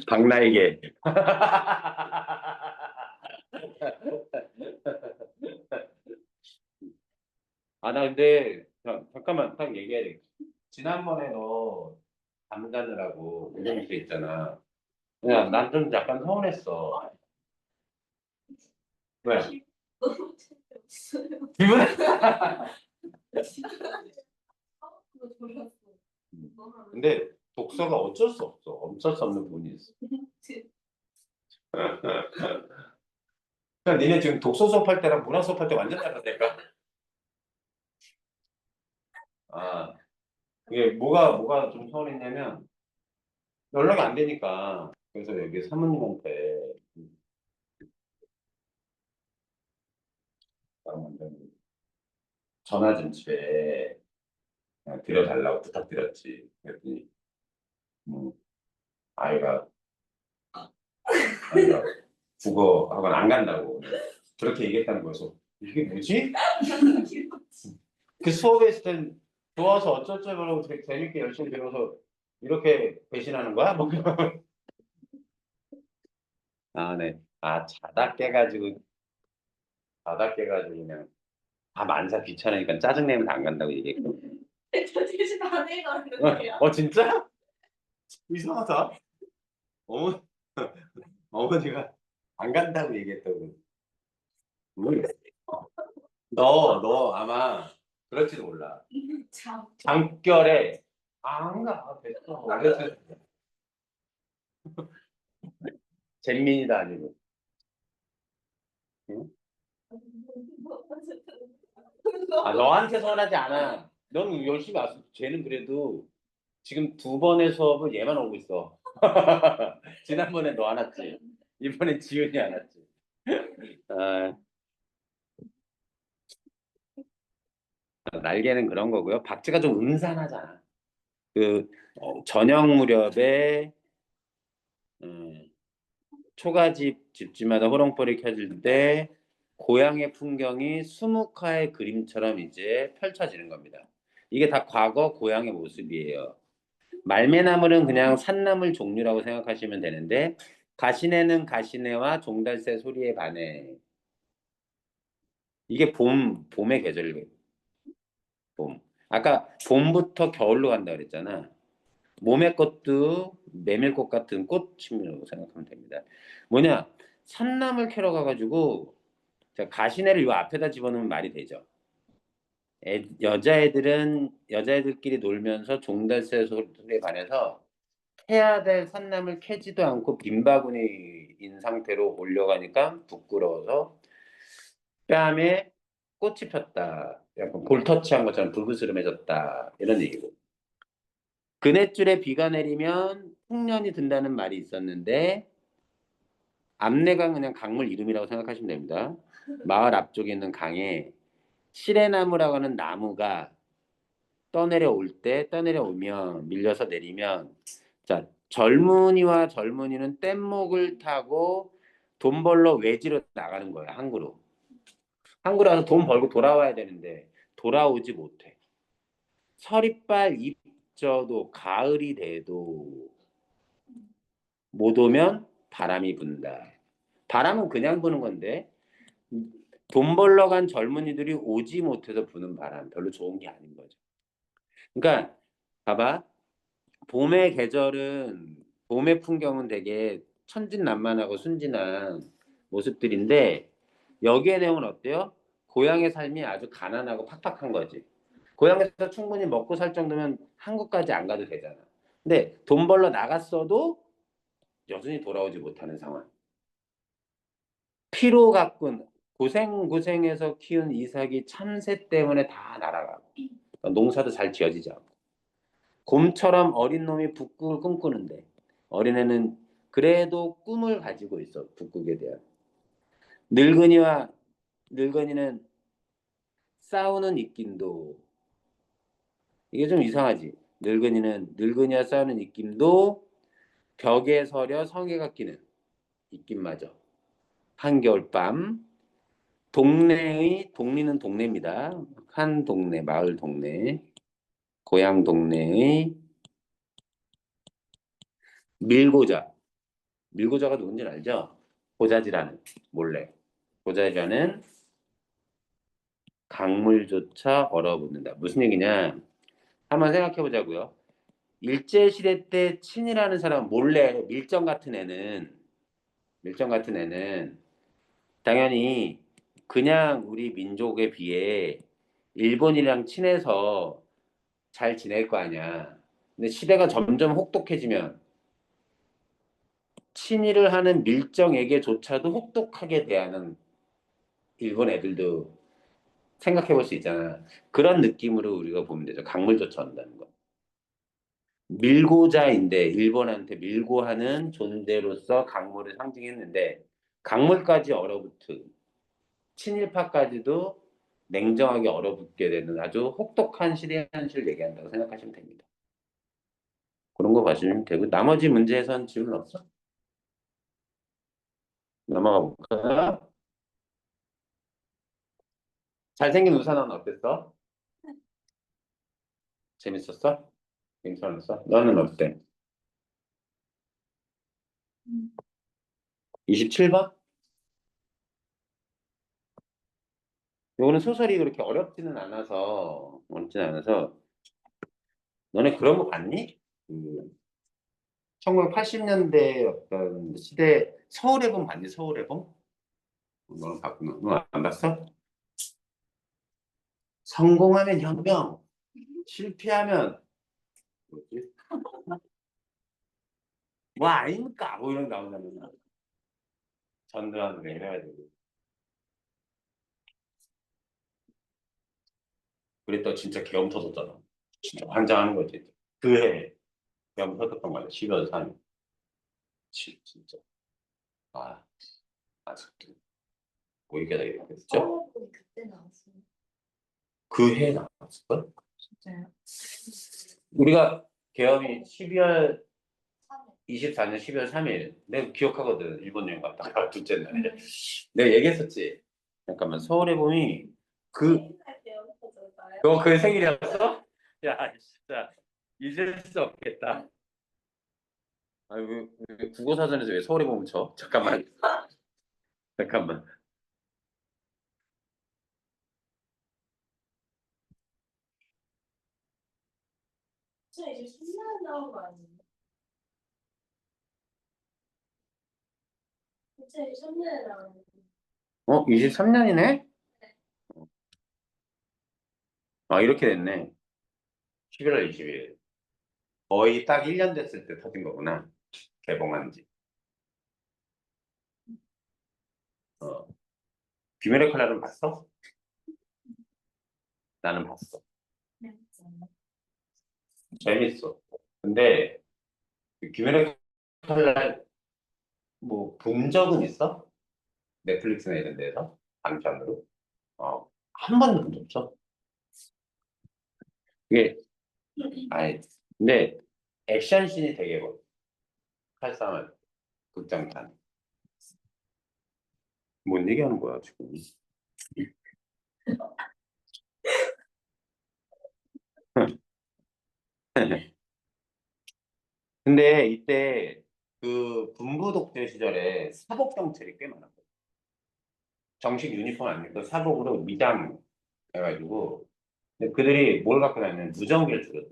박날개. 아, 나 근데 잠깐만 딱 얘기해야 돼. 지난번에 너 잠자느라고 운동실 있잖아. 야, 난 좀 약간 서운했어. 왜? 너무 재미없어요. 기분? 그거 졸랐어. 근데 독서가 어쩔 수 없어. 어쩔 수 없는 부분이 있어. 그러니까 니네 지금 독서 수업할 때랑 문학 수업할 때 완전 다르다니까. 아, 이게 뭐가 좀 서운했냐면 연락이 안 되니까 그래서 여기 사모님한테 전화 좀 집에 드려달라고 부탁드렸지. 그랬더니 음, 아이가 아이가 국어 학원 안 간다고 그렇게 얘기했다는 거여서 이게 뭐지? 그 수업에 있을 땐 좋아서 어쩌고저쩌고 되게 재밌게 열심히 배워서 이렇게 배신하는 거야? 뭐. 아, 네. 아, 자다 깨가지고 그냥 다 만사 귀찮으니까 짜증내면 안 간다고 얘기했고. 저 대신 안 해가는데요. 진짜? 이상하다. 어머, 어머니가 안 간다고 얘기했다고. 모르겠어. 너 아마 그럴지도 몰라. 참. 장결에 안 가. 됐어. 그래서 잼민이다 아니고. 응? 아, 너한테 서운하지 않아. 넌 열심히 왔어. 쟤는 그래도 지금 두 번의 수업을 얘만 오고 있어. 지난번에 너 안 왔지. 이번엔 지훈이 안 왔지. 아, 날개는 그런 거고요. 박쥐가 좀 음산하잖아. 그 저녁 무렵에 음, 초가집 집집마다 호롱불이 켜질 때 고향의 풍경이 수묵화의 그림처럼 이제 펼쳐지는 겁니다. 이게 다 과거 고향의 모습이에요. 말매나물은 그냥 산나물 종류라고 생각하시면 되는데 가시네는 가시네와 종달새 소리에 반해. 이게 봄의 계절이에요. 봄. 아까 봄부터 겨울로 간다 그랬잖아. 몸의 꽃도 메밀꽃 같은 꽃이라고 생각하면 됩니다. 뭐냐? 산나물 캐러 가가지고 자, 가시네를 요 앞에다 집어넣으면 말이 되죠. 여자애들끼리 놀면서 종달새 소리에 반해서 해야 될 산남을 캐지도 않고 빈 바구니인 상태로 올려가니까 부끄러워서 뺨에 꽃이 폈다. 약간 볼터치한 것처럼 불그스름해졌다. 이런 얘기고. 그네줄에 비가 내리면 풍년이 든다는 말이 있었는데 압내강 그냥 강물 이름이라고 생각하시면 됩니다. 마을 앞쪽에 있는 강에 시래나무라고 하는 나무가 떠내려오면 밀려서 내리면 자 젊은이와 젊은이는 뗏목을 타고 돈 벌러 외지로 나가는 거야 항구로. 항구로 와서 돈 벌고 돌아와야 되는데 돌아오지 못해. 서리빨 입져도 가을이 돼도 못 오면 바람이 분다. 바람은 그냥 부는 건데 돈 벌러 간 젊은이들이 오지 못해서 부는 바람 별로 좋은 게 아닌 거죠. 그러니까 봐봐. 봄의 풍경은 되게 천진난만하고 순진한 모습들인데 여기의 내용은 어때요? 고향의 삶이 아주 가난하고 팍팍한 거지. 고향에서 충분히 먹고 살 정도면 한국까지 안 가도 되잖아. 근데 돈 벌러 나갔어도 여전히 돌아오지 못하는 상황. 피로 가꾼 고생해서 키운 이삭이 참새 때문에 다 날아가고 농사도 잘 지어지지 않고 곰처럼 어린 놈이 북극을 꿈꾸는데 어린애는 그래도 꿈을 가지고 있어 북극에 대한 늙은이와 늙은이는 싸우는 입김도 이게 좀 이상하지. 늙은이와 싸우는 입김도 벽에 서려 성에가 끼는 입김마저 한겨울밤 동리는 동네입니다. 한 동네 마을 동네 고향 동네의 밀고자 밀고자가 누군지 알죠? 고자질하는 몰래 고자질하는 강물조차 얼어붙는다. 무슨 얘기냐? 한번 생각해 보자고요. 일제시대 때 친이라는 사람 몰래 밀정 같은 애는 당연히 그냥 우리 민족에 비해 일본이랑 친해서 잘 지낼 거 아니야. 근데 시대가 점점 혹독해지면 친일을 하는 밀정에게조차도 혹독하게 대하는 일본 애들도 생각해 볼 수 있잖아. 그런 느낌으로 우리가 보면 되죠. 강물조처한다는 거. 밀고자인데 일본한테 밀고 하는 존재로서 강물을 상징했는데 강물까지 얼어붙은 친일파까지도 냉정하게 얼어붙게 되는 아주 혹독한 시대 현실을 얘기한다고 생각하시면 됩니다. 그런 거 봐주시면 되고 나머지 문제에선 질문 없어? 넘어가 볼까요? 잘생긴 우산은 어땠어? 재밌었어? 괜찮았어? 너는 어때? 27번? 이거는 소설이 그렇게 어렵지는 않아서 너네 그런 거 봤니? 1980년대 어떤 시대 서울의 봄 봤니? 서울의 봄? 너는 봤구나. 너 안 봤어? 성공하면 혁명, 실패하면 뭐지? 뭐 아닙니까? 뭐 이런 거 나오잖아. 전두환 왜 이래가지고. 그랬다 진짜 계엄 터졌잖아. 진짜 환장하는 거지. 그해 계엄 터졌던 거야. 12월 3일. 진짜. 아, 아직도 뭐 이게 다 이랬겠죠? 서울이 그때 나왔어요. 그 해에 나왔을걸? 진짜요? 우리가 계엄이 12월 3일. 24년 12월 3일. 내가 기억하거든. 일본 여행 갔다가 둘째 날에. 내가 얘기했었지. 잠깐만 서울의 봄이 그 생일날 때 없어졌어요. 너 그 생일이었어? 야, 진짜 잊을 수 없겠다. 아니, 왜 국어사전에서 왜 서울에 보면 쳐? 잠깐만, 잠깐만. 저 이제 신나는 나온 거 아니에요? 진짜 이제 신나는 나온 거. 23년이네? 아, 이렇게 됐네. 11월 20일. 거의 딱 1년 됐을 때 터진 거구나. 개봉한 지. 어. 귀멸의 칼날은 봤어? 나는 봤어. 네, 맞아요. 재밌어. 근데 그 귀멸의 칼날 뭐 본 적은 있어? 넷플릭스나 이런 데서? 방편으로? 한 번도 본 적 없어. 그게, 아이, 근데 액션씬이 되게 뭐, 칼싸움을, 극장판. 뭔 얘기하는 거야, 지금. 근데 이때 그 군부 독재 시절에 사복 경찰이 꽤 많았거든. 정식 유니폼 안 입고 사복으로 미장해가지고 근데 그들이 뭘 갖고 다니는 무전기를 주거든.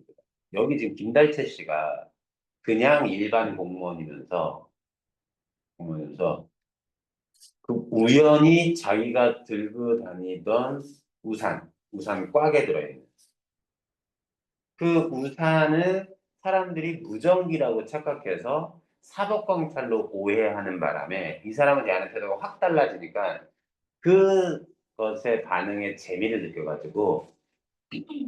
여기 지금 김달채 씨가 그냥 일반 공무원이면서 그 우연히 자기가 들고 다니던 우산 꽉에 들어있는 그 우산을 사람들이 무전기라고 착각해서 사법경찰로 오해하는 바람에 이 사람은 대하는 태도가 확 달라지니까 그것의 반응에 재미를 느껴가지고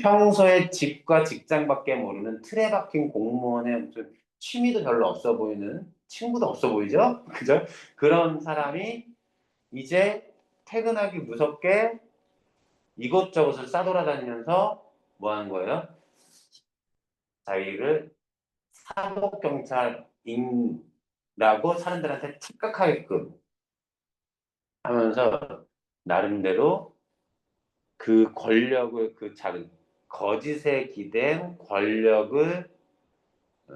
평소에 집과 직장밖에 모르는 틀에 박힌 공무원의 무슨 취미도 별로 없어 보이는 친구도 없어 보이죠? 그죠? 그런 사람이 이제 퇴근하기 무섭게 이곳저곳을 싸돌아다니면서 뭐 하는 거예요? 자기를 사법경찰인라고 사람들한테 착각하게끔 하면서 나름대로 그 권력을 그 작은 거짓에 기댄 권력을 어,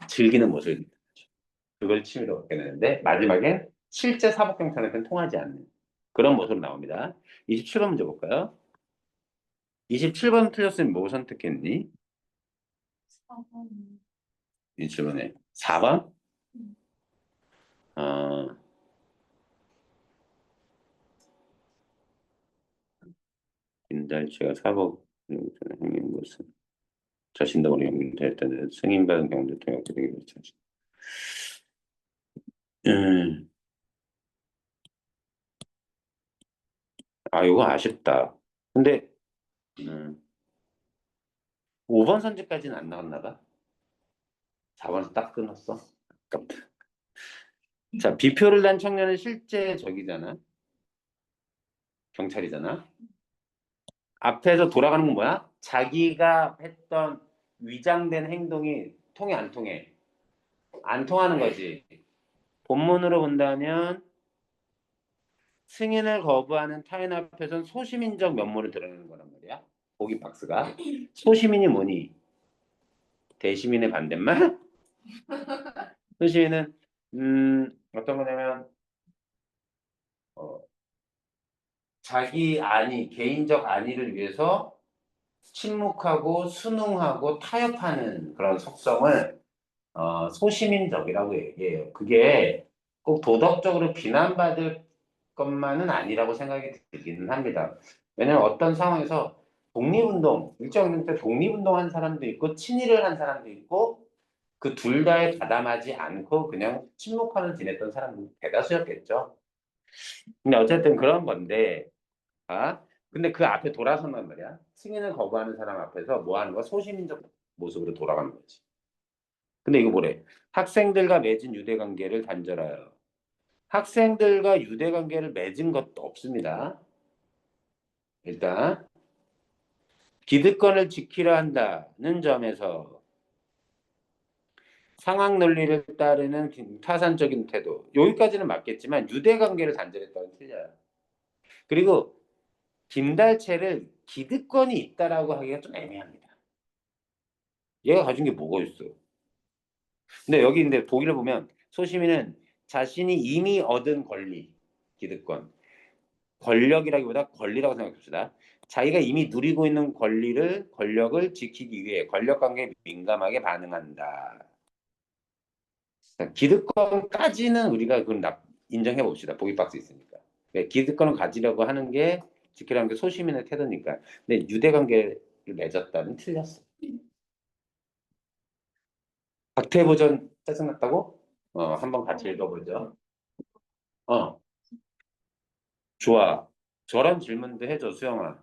즐기는 모습입니다. 그걸 취미로 갖게 되는데 마지막엔 실제 사법경찰한테는 통하지 않는 그런 모습으로 나옵니다. 27번 문제 볼까요? 27번 틀렸으면 뭐 선택했니? 이 질문에 4번? 음. 어, 인달치가 사법 행인 것은 자신도 연결됐다는 승인받은 경우도 어떻게 되게 되죠? 음, 이거 아쉽다. 근데 5번 선지까지는 안 나왔나 봐. 4번에서 딱 끊었어. 아깝다. 자, 비표를 단 청년은 실제 저기잖아. 경찰이잖아. 앞에서 돌아가는 건 뭐야? 자기가 했던 위장된 행동이 통해 안 통해? 안 통하는 거지. 본문으로 본다면 승인을 거부하는 타인 앞에선 소시민적 면모를 드러내는 거란 말이야. 보기 박스가. 소시민이 뭐니? 대시민의 반대말? 소시민은 어떤 거냐면 어, 자기 안위, 개인적 안위를 위해서 침묵하고 순응하고 타협하는 그런 속성을 소시민적이라고 얘기해요. 그게 꼭 도덕적으로 비난받을 것만은 아니라고 생각이 들기는 합니다. 왜냐하면 어떤 상황에서 독립운동, 일정 때 독립운동한 사람도 있고 친일을 한 사람도 있고 그 둘 다에 가담하지 않고 그냥 침묵하는 지냈던 사람도 대다수였겠죠. 근데 어쨌든 그런 건데, 근데 그 앞에 돌아선단 말이야. 승인을 거부하는 사람 앞에서 뭐 하는 거야? 소시민적 모습으로 돌아가는 거지. 근데 이거 뭐래? 학생들과 맺은 유대 관계를 단절하여. 학생들과 유대 관계를 맺은 것도 없습니다. 일단 기득권을 지키려 한다는 점에서 상황 논리를 따르는 타산적인 태도. 여기까지는 맞겠지만 유대 관계를 단절했다는 틀려요. 그리고 김달채를 기득권이 있다라고 하기가 좀 애매합니다. 얘가 가진 게 뭐가 있어? 근데 여기 근데 보기를 보면 소시민은 자신이 이미 얻은 권리, 기득권, 권력이라기보다 권리라고 생각합시다. 자기가 이미 누리고 있는 권력을 지키기 위해 권력 관계에 민감하게 반응한다. 기득권까지는 우리가 그럼 인정해 봅시다. 보기 박스 있으니까. 네, 기득권을 가지려고 하는 게 지키라는 게 소시민의 태도니까. 근데 유대 관계를 맺었다는 틀렸어. 박태보전 짜증났다고? 한번 같이 읽어보죠. 어, 좋아. 저런 질문도 해줘, 수영아.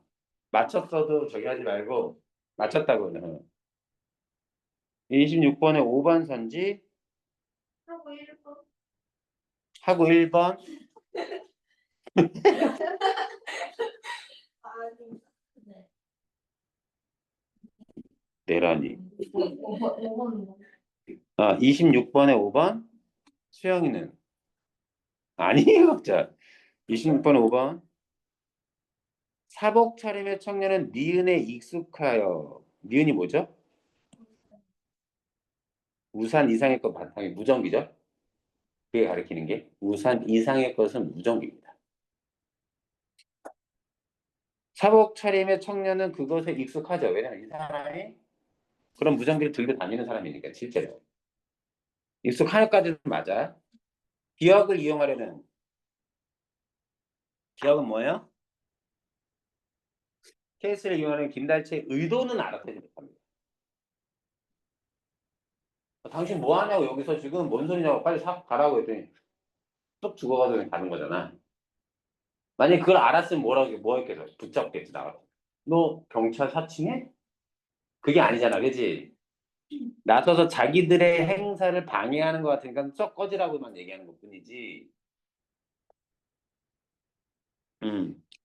맞췄어도 저기 하지 말고, 맞췄다고. 26번에 5번 선지, 하고 1번. 하고 1번, 아니. 네. 내란이. 5번. 26번에 5번, 수영이는. 아니에요, 자. 26번에 5번. 사복 차림의 청년은 니은에 익숙하여. 니은이 뭐죠? 우산 이상의 것 바탕이 무전기죠? 그게 가리키는 게 우산 이상의 것은 무전기입니다. 사복 차림의 청년은 그것에 익숙하죠. 왜냐하면 이 사람이 그런 무전기를 들고 다니는 사람이니까 실제로. 익숙하여까지는 맞아. 기억을 이용하려는 기억은 뭐예요? 케이스를 이용하는 김달채의 의도는 알아채지 못합니다. 당신 뭐 하냐고 여기서 지금 뭔 소리냐고 빨리 가라고 했더니 뚝 죽어가지고 그냥 가는 거잖아. 만약에 그걸 알았으면 뭐 했겠어? 붙잡겠지, 나가서. 너 경찰 사칭해? 그게 아니잖아, 그지? 나서서 자기들의 행사를 방해하는 것 같으니까 썩 꺼지라고만 얘기하는 것 뿐이지.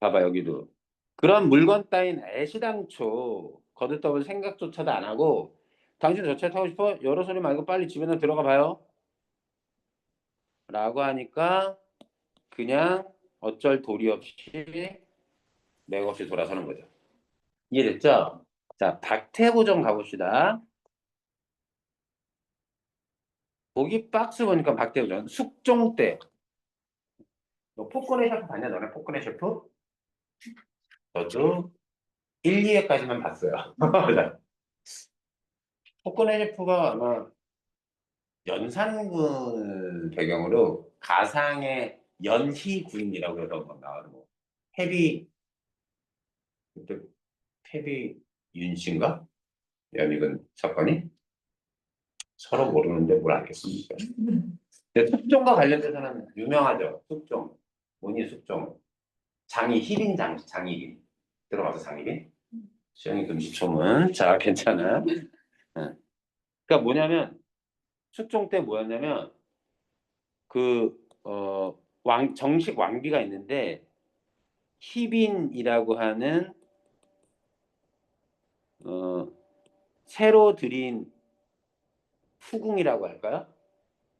봐봐, 여기도. 그런 물건 따윈 애시당초 거들떠볼 생각조차도 안 하고 당신 저 차 타고 싶어? 여러 소리 말고 빨리 집에나 들어가 봐요. 라고 하니까 그냥 어쩔 도리 없이 맥없이 돌아서는 거죠. 이해됐죠? 자, 박태부 좀 가봅시다. 보기 박스 보니까 박태부 전 숙종 때. 너 포크네 셰프 봤냐? 너네 포크네 셰프? 저도 1, 2회까지만 봤어요. 포크네리프가 아마 연산군을 배경으로 가상의 연희군이라고 해서 막 나와요. 뭐 헤비 그때 헤비 윤 씨인가? 연희군 사건이 서로 모르는데 뭘 알겠습니까? 근데 숙종과 관련돼서는 유명하죠. 숙종, 문희 숙종, 장이 희빈 장희빈 들어가서 장희빈 수영이 금시초문 자 괜찮아. 응. 그러니까 뭐냐면 숙종 때 뭐였냐면 그 정식 왕비가 있는데 희빈이라고 하는 어, 새로 들인 후궁이라고 할까요?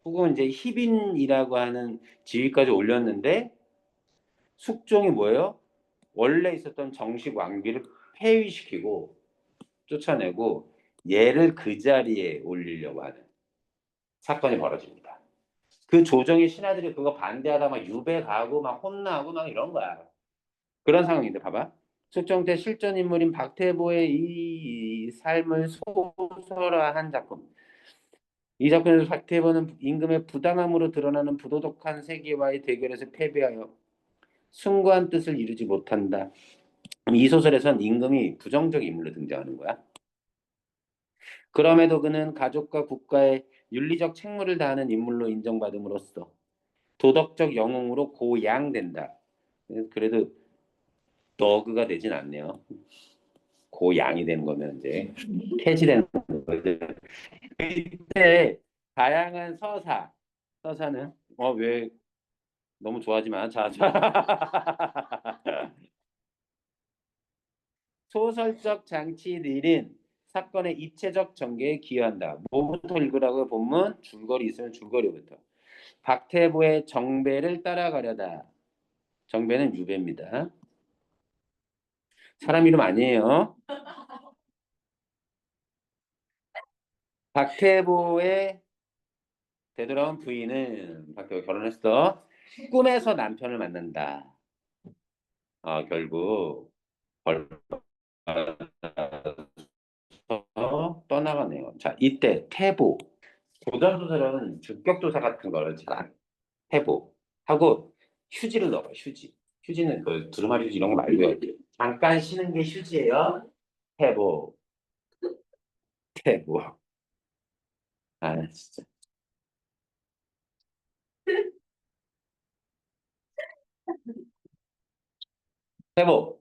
후궁은 이제 희빈이라고 하는 지위까지 올렸는데 숙종이 뭐예요? 원래 있었던 정식 왕비를 폐위시키고 쫓아내고 얘를 그 자리에 올리려고 하는 사건이 벌어집니다. 그 조정의 신하들이 그거 반대하다 막 유배 가고 막 혼나고 막 이런 거야. 그런 상황인데 봐봐. 숙종 때 실존 인물인 박태보의 이 삶을 소설화한 작품. 이 작품에서 박태보는 임금의 부당함으로 드러나는 부도덕한 세계와의 대결에서 패배하여 숭고한 뜻을 이루지 못한다. 이 소설에선 임금이 부정적 인물로 등장하는 거야. 그럼에도 그는 가족과 국가의 윤리적 책무를 다하는 인물로 인정받음으로써 도덕적 영웅으로 고양된다. 그래도 너그가 되진 않네요. 고양이 되는 거면 이제 폐지되는 거죠. 그때 다양한 서사는 왜 너무 좋아하지 마. 자, 자. 소설적 장치들은 사건의 입체적 전개에 기여한다. 뭐부터 읽으라고 본문 줄거리 있으면 줄거리부터. 박태보의 정배를 따라가려다. 정배는 유배입니다. 사람 이름 아니에요. 박태보의 되돌아온 부인은 박태보 결혼했어. 꿈에서 남편을 만난다. 결국 떠나가네요. 자, 이때 태보. 고전소설은 주격조사 같은 걸 잘 태보 하고 휴지를 넣어봐. 휴지. 휴지는 그 두루마리 휴지 이런 거 말고요. 잠깐 쉬는 게 휴지예요. 태보, 태보. 아, 진짜. 태보.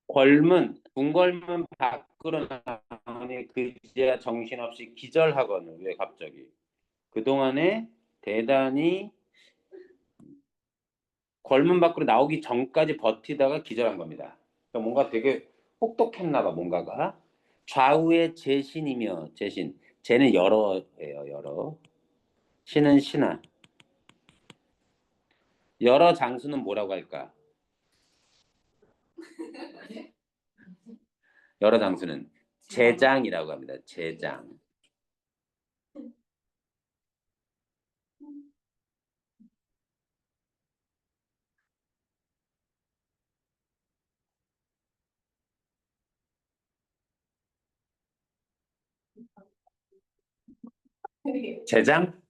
궁궐문 밖으로 나오니 그제야 정신없이 기절하거늘. 왜 갑자기? 그동안에 대단히 걸문 밖으로 나오기 전까지 버티다가 기절한 겁니다. 그러니까 뭔가 되게 혹독했나 봐, 뭔가가. 좌우의 제신이며, 제신. 제는 여러예요, 여러. 신은 신하. 여러 장수는 뭐라고 할까? 여러 장수는 제장이라고 합니다. 제장. 제장?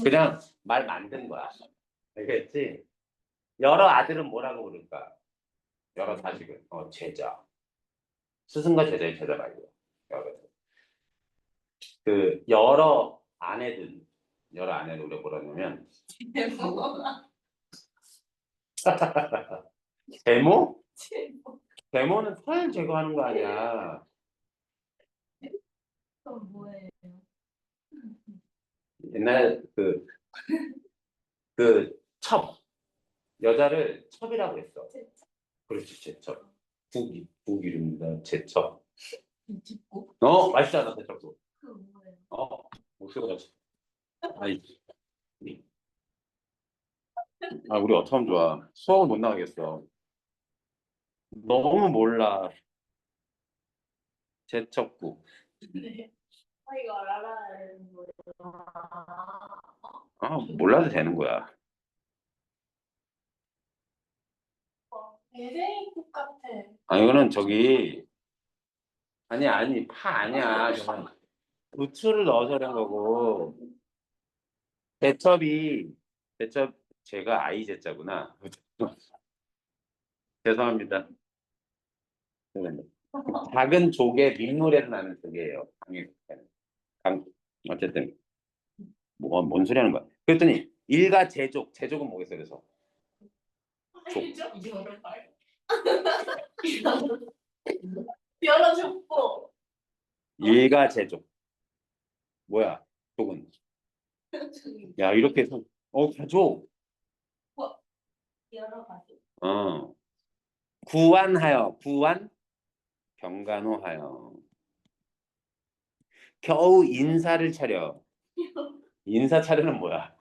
그냥 말 만든 거야. 알겠지? 여러 아들은 뭐라고 부를까? 여러 자식은 제자. 스승과 제자의 제자 말고. 여러. 그 여러 아내들 우리가 뭐라냐면 데모? 데모는 털 제거하는 거 아니야. 그럼 뭐예요? 옛날 그 여자를 첩이라고 했어. 그렇지, 제첩. 국 이름입니다. 제첩. 김치국? 맛있잖아, 제첩국. 그럼 뭐예요? 목소리가 아이, 우리 어떡하면 좋아. 수학을 못 나가겠어. 너무 몰라. 제첩국. 네. 이거 알아야 되는 거예요. 몰라도 되는 거야. LA국 같아. 이거는 저기 아니 파 아니야. 저건 부추를 넣어서 그런 거고 대첩 제가 아이제자구나. 죄송합니다. 작은 조개 민물에서 나는 조개예요. 강, 어쨌든 뭔 소리 하는 거야. 그랬더니 일가 제족은 뭐겠어요? 그래서 여러 발. 여러 족보. 일가 제족 뭐야? 족은 야 이렇게 해서 가족 여러 가지. 구안하여 구안 경간호하여 겨우 인사를 차려. 인사 차려는 뭐야?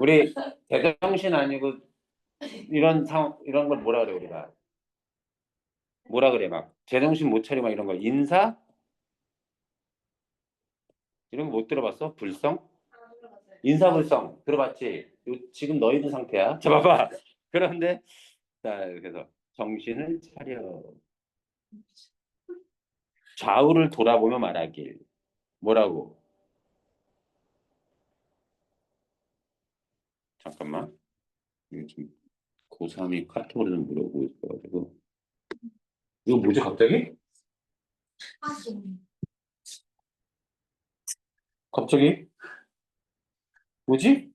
우리 제정신 아니고 이런 걸 뭐라 그래 우리가 뭐라 그래 막 제정신 못 차리고 막 이런 거 인사 이런 거 못 들어봤어? 불성? 인사불성 들어봤지? 지금 너희들 상태야. 자 봐봐. 그런데 자 그래서 정신을 차려. 좌우를 돌아보며 말하길. 뭐라고? 잠깐만. 이거 좀 고3이 카톡으로 좀 물어보고 있어가지고 이거 뭐지 갑자기? 갑자기? 뭐지?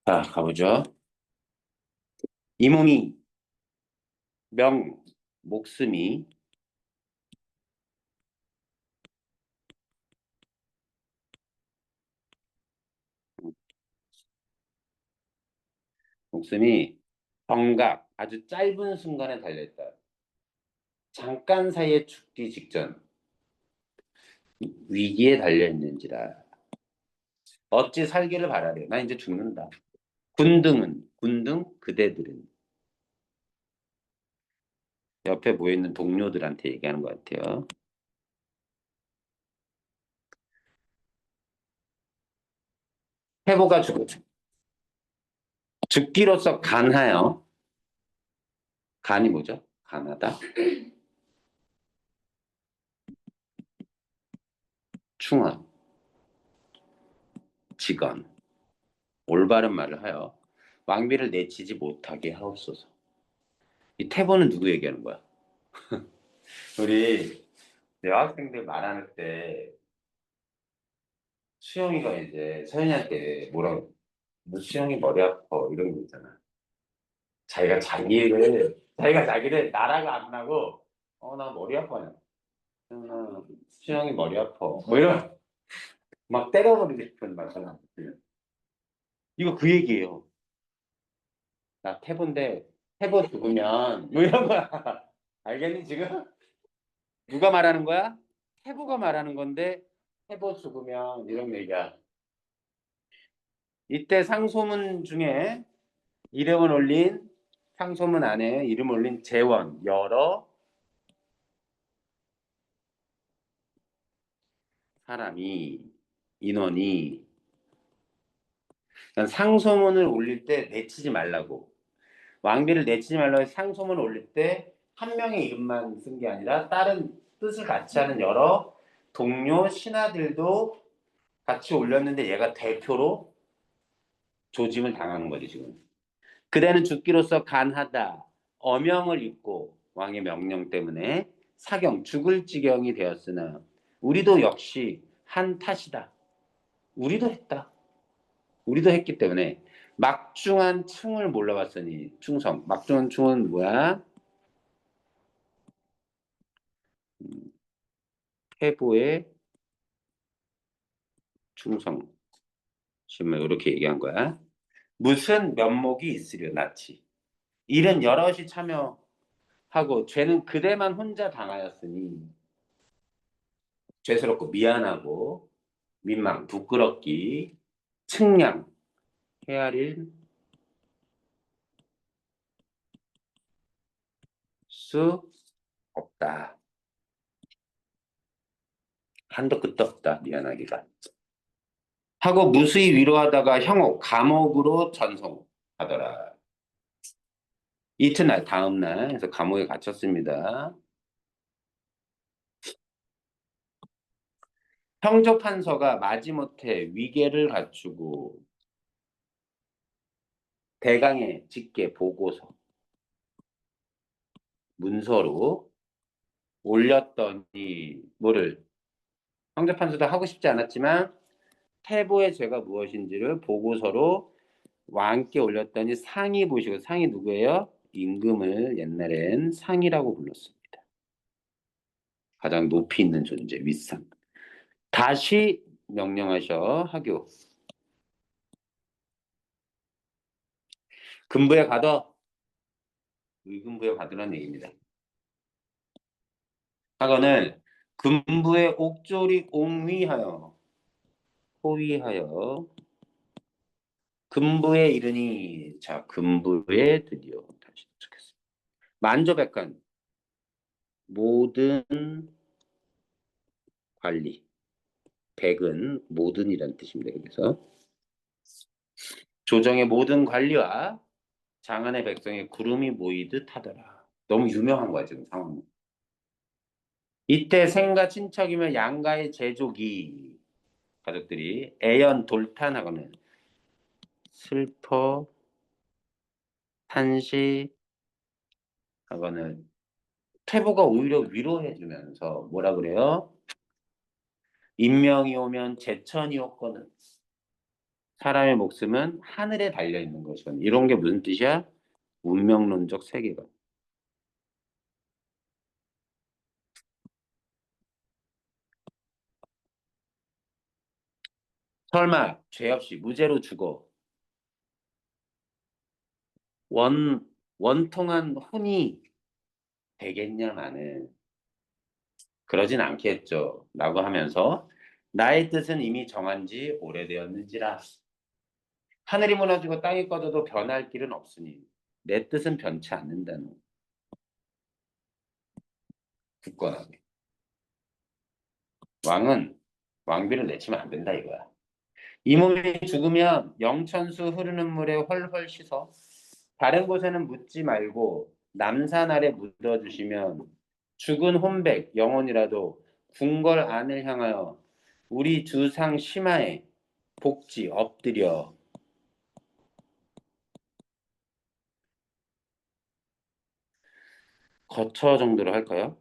자 가보죠. 이 몸이 목숨이 목숨이 정각 아주 짧은 순간에 달려있다. 잠깐 사이에 죽기 직전 위기에 달려있는지라 어찌 살기를 바라려. 나 이제 죽는다. 군등 그대들은 옆에 모여있는 동료들한테 얘기하는 것 같아요. 해보가 죽기로서 간하여 간이 뭐죠? 간하다. 충언 직언 올바른 말을 하여 왕비를 내치지 못하게 하옵소서. 이 태보는 누구 얘기하는 거야? 우리 여학생들 말하는 때 수영이가 이제 서연이한테 뭐라고 너 수영이 머리 아파 이런 거 있잖아. 자기가 자기를 나라가 안 나고 나 머리 아파요. 수영이 머리 아파 뭐 이런 막 때려버리고 싶은 말처럼 이거 그 얘기예요. 나 태보인데 태보 죽으면 뭐 이런 거야. 알겠니 지금? 누가 말하는 거야? 태보가 말하는 건데 태보 죽으면 이런 얘기야. 이때 상소문 중에 이름을 올린 상소문 안에 이름 올린 재원 여러 사람이 인원이 상소문을 올릴 때 내치지 말라고 왕비를 내치지 말라고 해서 상소문을 올릴 때 한 명의 이름만 쓴 게 아니라 다른 뜻을 같이 하는 여러 동료 신하들도 같이 올렸는데 얘가 대표로 조짐을 당하는 거지 지금. 그대는 죽기로서 간하다. 어명을 입고 왕의 명령 때문에 사경 죽을 지경이 되었으나 우리도 역시 한 탓이다. 우리도 했다. 우리도 했기 때문에 막중한 충을 몰라봤으니 충성. 막중한 충은 뭐야? 태보의 충성. 지금 이렇게 얘기한 거야. 무슨 면목이 있으려 낫지. 일은 여럿이 참여하고 죄는 그대만 혼자 당하였으니 죄스럽고 미안하고 민망, 부끄럽기, 측량, 헤아릴 수 없다. 한도 끝도 없다. 미안하기가. 하고 무수히 위로하다가 형옥, 감옥으로 전송하더라. 이튿날 다음 날 그래서 감옥에 갇혔습니다. 형조 판서가 마지못해 위계를 갖추고 대강에 직계 보고서 문서로 올렸더니 뭐를 형조 판서도 하고 싶지 않았지만 태보의 죄가 무엇인지를 보고서로 왕께 올렸더니 상이 보시고 상이 누구예요? 임금을 옛날엔 상이라고 불렀습니다. 가장 높이 있는 존재 윗상. 다시 명령하셔 하교. 금부에 가더 의금부에 가두라는 얘기입니다. 하거늘 금부의 옥졸이 옹위하여 호위하여 금부에 이르니 자 금부에 드디어 다시 도착했습니다. 만조백관 모든 관리 백은 모든이라는 뜻입니다. 그래서 조정의 모든 관리와 장안의 백성의 구름이 모이듯 하더라. 너무 유명한 거야 지금 상황. 이때 생가 친척이며 양가의 제족이 가족들이 애연 돌탄하거늘 슬퍼 탄식하거늘 태보가 오히려 위로해주면서 뭐라 그래요? 인명이 오면 제천이 없거든. 사람의 목숨은 하늘에 달려 있는 것이거든. 이런 게 무슨 뜻이야? 운명론적 세계관. 설마 죄 없이 무죄로 죽어 원 원통한 혼이 되겠냐마는 그러진 않겠죠. 라고 하면서 나의 뜻은 이미 정한 지 오래되었는지라 하늘이 무너지고 땅이 꺼져도 변할 길은 없으니 내 뜻은 변치 않는다는 굳건하게. 왕은 왕비를 내치면 안 된다 이거야. 이 몸이 죽으면 영천수 흐르는 물에 헐헐 씻어 다른 곳에는 묻지 말고 남산 아래 묻어주시면 죽은 혼백 영혼이라도 궁궐 안을 향하여 우리 주상 심하에 복지 엎드려 거처 정도로 할까요?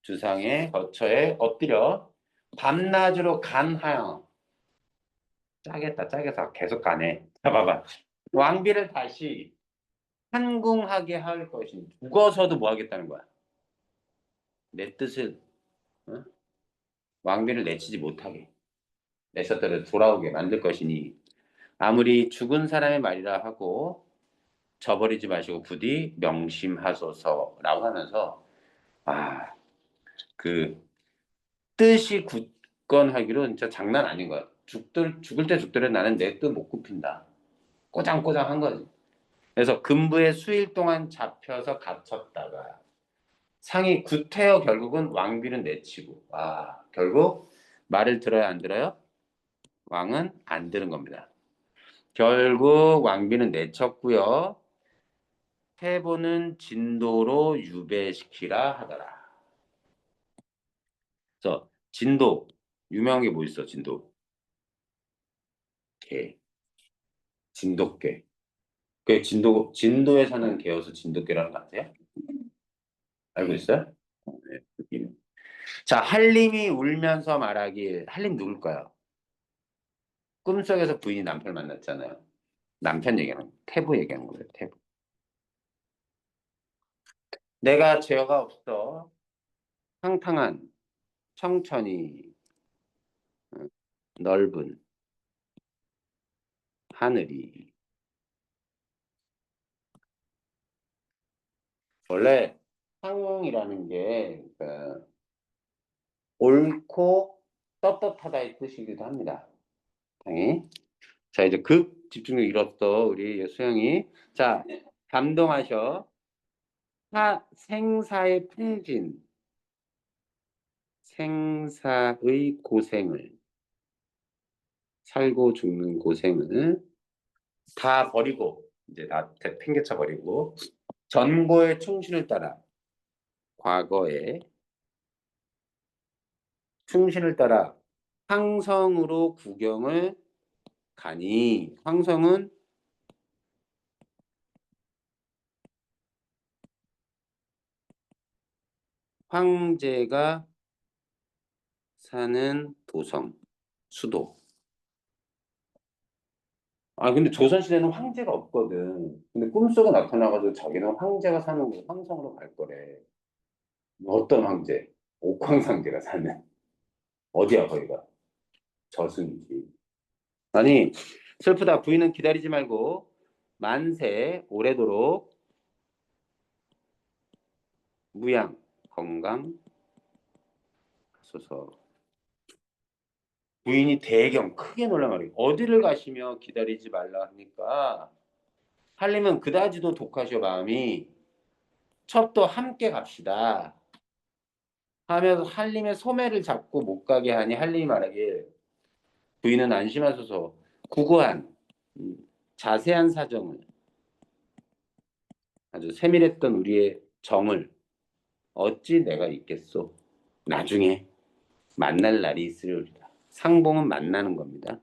주상의 거처에 엎드려 밤낮으로 간하여 짜겠다 짜겠다 계속 가네. 봐봐 왕비를 다시 한궁하게 할 것이니 죽어서도 뭐 하겠다는 거야. 내 뜻을 어? 왕비를 내치지 못하게 내 뜻대로 돌아오게 만들 것이니 아무리 죽은 사람의 말이라 하고 저버리지 마시고 부디 명심하소서라고 하면서 그 뜻이 굳건하기로 진짜 장난 아닌 거야. 죽을 때 죽더라도 나는 내 뜻 못 굽힌다. 꼬장꼬장 한 거지. 그래서 금부에 수일 동안 잡혀서 갇혔다가 상이 구태여 결국은 왕비는 내치고 결국 말을 들어야 안 들어요? 왕은 안 들은 겁니다. 결국 왕비는 내쳤고요. 태보는 진도로 유배시키라 하더라. 그래서 진도 유명한 게 뭐 있어? 진도 개 진돗개. 그 진도에 사는 개여서 진돗개라는 거 아세요? 알고 있어요? 네, 느낌. 자, 한림이 울면서 말하길 한림 누굴까요? 꿈속에서 부인이 남편을 만났잖아요. 남편 얘기하는 거예요. 태부 얘기하는 거예요. 태부. 내가 죄가 없어 평평한 청천이 넓은 하늘이 원래 상웅이라는 게 옳고 떳떳하다의 뜻이기도 합니다. 당연히. 자, 이제 급 집중력 잃었어 우리 수영이. 자, 감동하셔. 생사의 풍진, 생사의 고생을, 살고 죽는 고생을 다 버리고, 이제 다 팽개쳐 버리고, 전고의 충신을 따라, 과거의 충신을 따라 황성으로 구경을 가니, 황성은 황제가 사는 도성, 수도. 아, 근데 조선시대는 황제가 없거든. 근데 꿈속에 나타나가지고 자기는 황제가 사는 곳, 황성으로 갈 거래. 어떤 황제? 옥황상제가 사는. 어디야, 거기가? 저승이지. 아니, 슬프다. 부인은 기다리지 말고, 만세, 오래도록, 무양, 건강, 하소서. 부인이 대경, 크게 놀란 말이에요. 어디를 가시며 기다리지 말라 하니까, 하려면 그다지도 독하셔, 마음이. 첩도 함께 갑시다. 하면서 한림의 소매를 잡고 못 가게 하니 한림이 말하길 부인은 안심하소서 구구한 자세한 사정을 아주 세밀했던 우리의 정을 어찌 내가 있겠소. 나중에 만날 날이 있으리라. 상봉은 만나는 겁니다.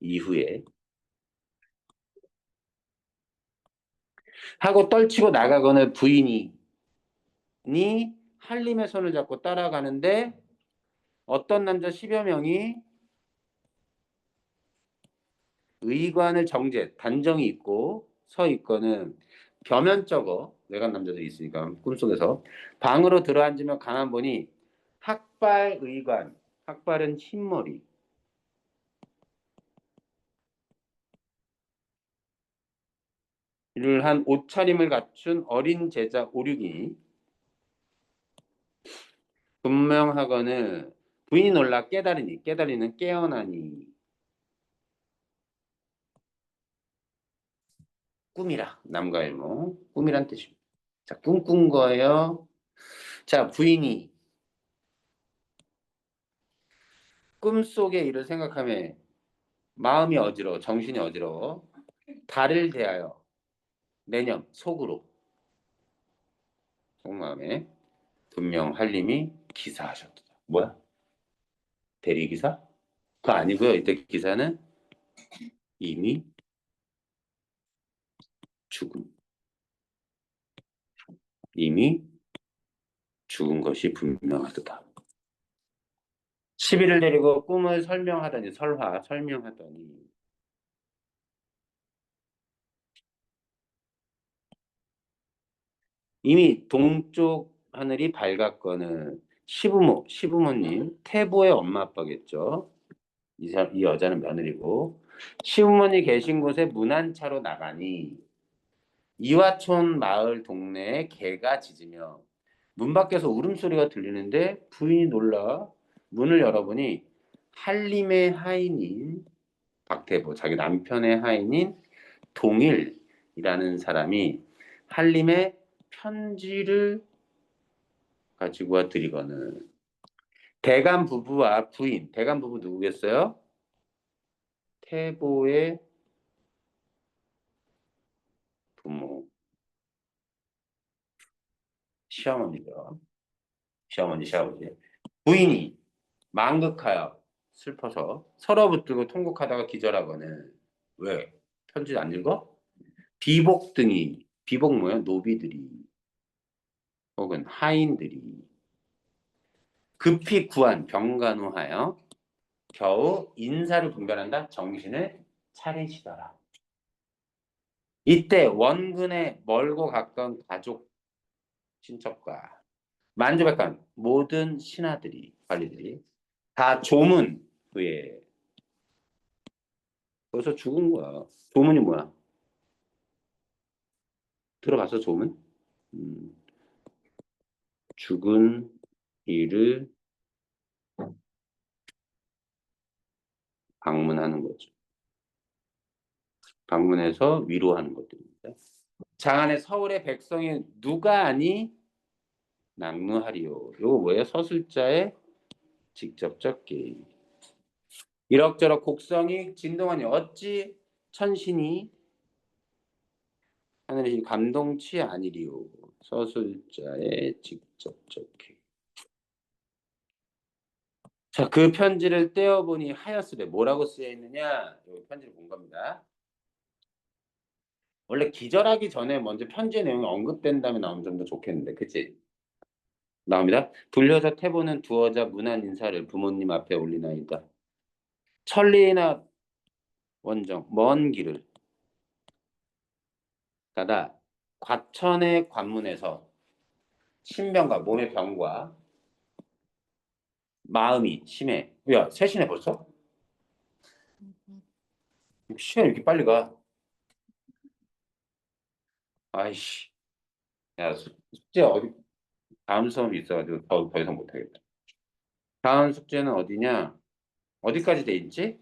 이후에 하고 떨치고 나가거늘 부인이 한림의 손을 잡고 따라가는데 어떤 남자 10여 명이 의관을 정제, 단정이 있고 서 있거는 벼면쩍어 외간 남자들이 있으니까 꿈속에서 방으로 들어앉으며 가만 보니 학발 의관, 학발은 흰머리 를 한 옷차림을 갖춘 어린 제자 오륙이 분명하거늘 부인이 놀라 깨달으니 깨달이는 깨어나니 꿈이라 남과 일모 꿈이란 뜻입니다. 자, 꿈꾼 거예요. 자, 부인이 꿈속의 일을 생각하며 마음이 어지러워 정신이 어지러워 달을 대하여 내념 속으로 속마음에 분명 한림이 기사하셨다. 뭐야? 대리기사? 그거 아니고요. 이때 기사는 이미 죽음. 이미 죽은 것이 분명하다. 시비를 내리고 꿈을 설명하더니 설명하더니 이미 동쪽 하늘이 밝았거는 시부모님 태보의 엄마 아빠겠죠. 이 여자는 며느리고 시부모님 계신 곳에 문안차로 나가니 이화촌 마을 동네에 개가 짖으며 문 밖에서 울음소리가 들리는데 부인이 놀라 문을 열어보니 한림의 하인인 박태보 자기 남편의 하인인 동일이라는 사람이 한림의 편지를 가지고 와 드리거늘 대감 부부와 부인 대감 부부 누구겠어요? 태보의 부모 시어머니죠. 시어머니 시아버지 부인이 망극하여 슬퍼서 서로 붙들고 통곡하다가 기절하거늘 왜? 편지 안 읽어? 비복 뭐야? 노비들이 혹은 하인들이 급히 구한 병간호하여 겨우 인사를 분별한다. 정신을 차리시더라. 이때 원근의 멀고 가까운 가족 친척과 만주백관 모든 신하들이 관리들이 다 조문 후에 거기서 죽은 거야. 조문이 뭐야? 들어봤어 조문? 죽은 이를 방문하는 거죠. 방문해서 위로하는 것들입니다. 장안에 서울의 백성이 누가 아니 낙루하리요. 요거 뭐예요? 서술자의 직접적 개입. 이럭저럭 곡성이 진동하니 어찌 천신이 하늘이 감동치 아니리요. 서술자의 직접적 개입. 자, 그 편지를 떼어보니 하였으되 뭐라고 쓰여 있느냐? 이 편지를 본 겁니다. 원래 기절하기 전에 먼저 편지의 내용이 언급된 다음에 나오면 좀 더 좋겠는데, 그치? 나옵니다. 불려서 태보는 두어자 문안 인사를 부모님 앞에 올리나이다. 천리나 원정 먼 길을 가다 과천의 관문에서 신병과 몸의 병과 마음이 심해. 야, 셋이네 벌써? 시간이 이렇게 빨리 가. 아이씨. 야, 숙제 어디, 다음 수업이 있어가지고 더 이상 못하겠다. 다음 숙제는 어디냐? 어디까지 돼 있지?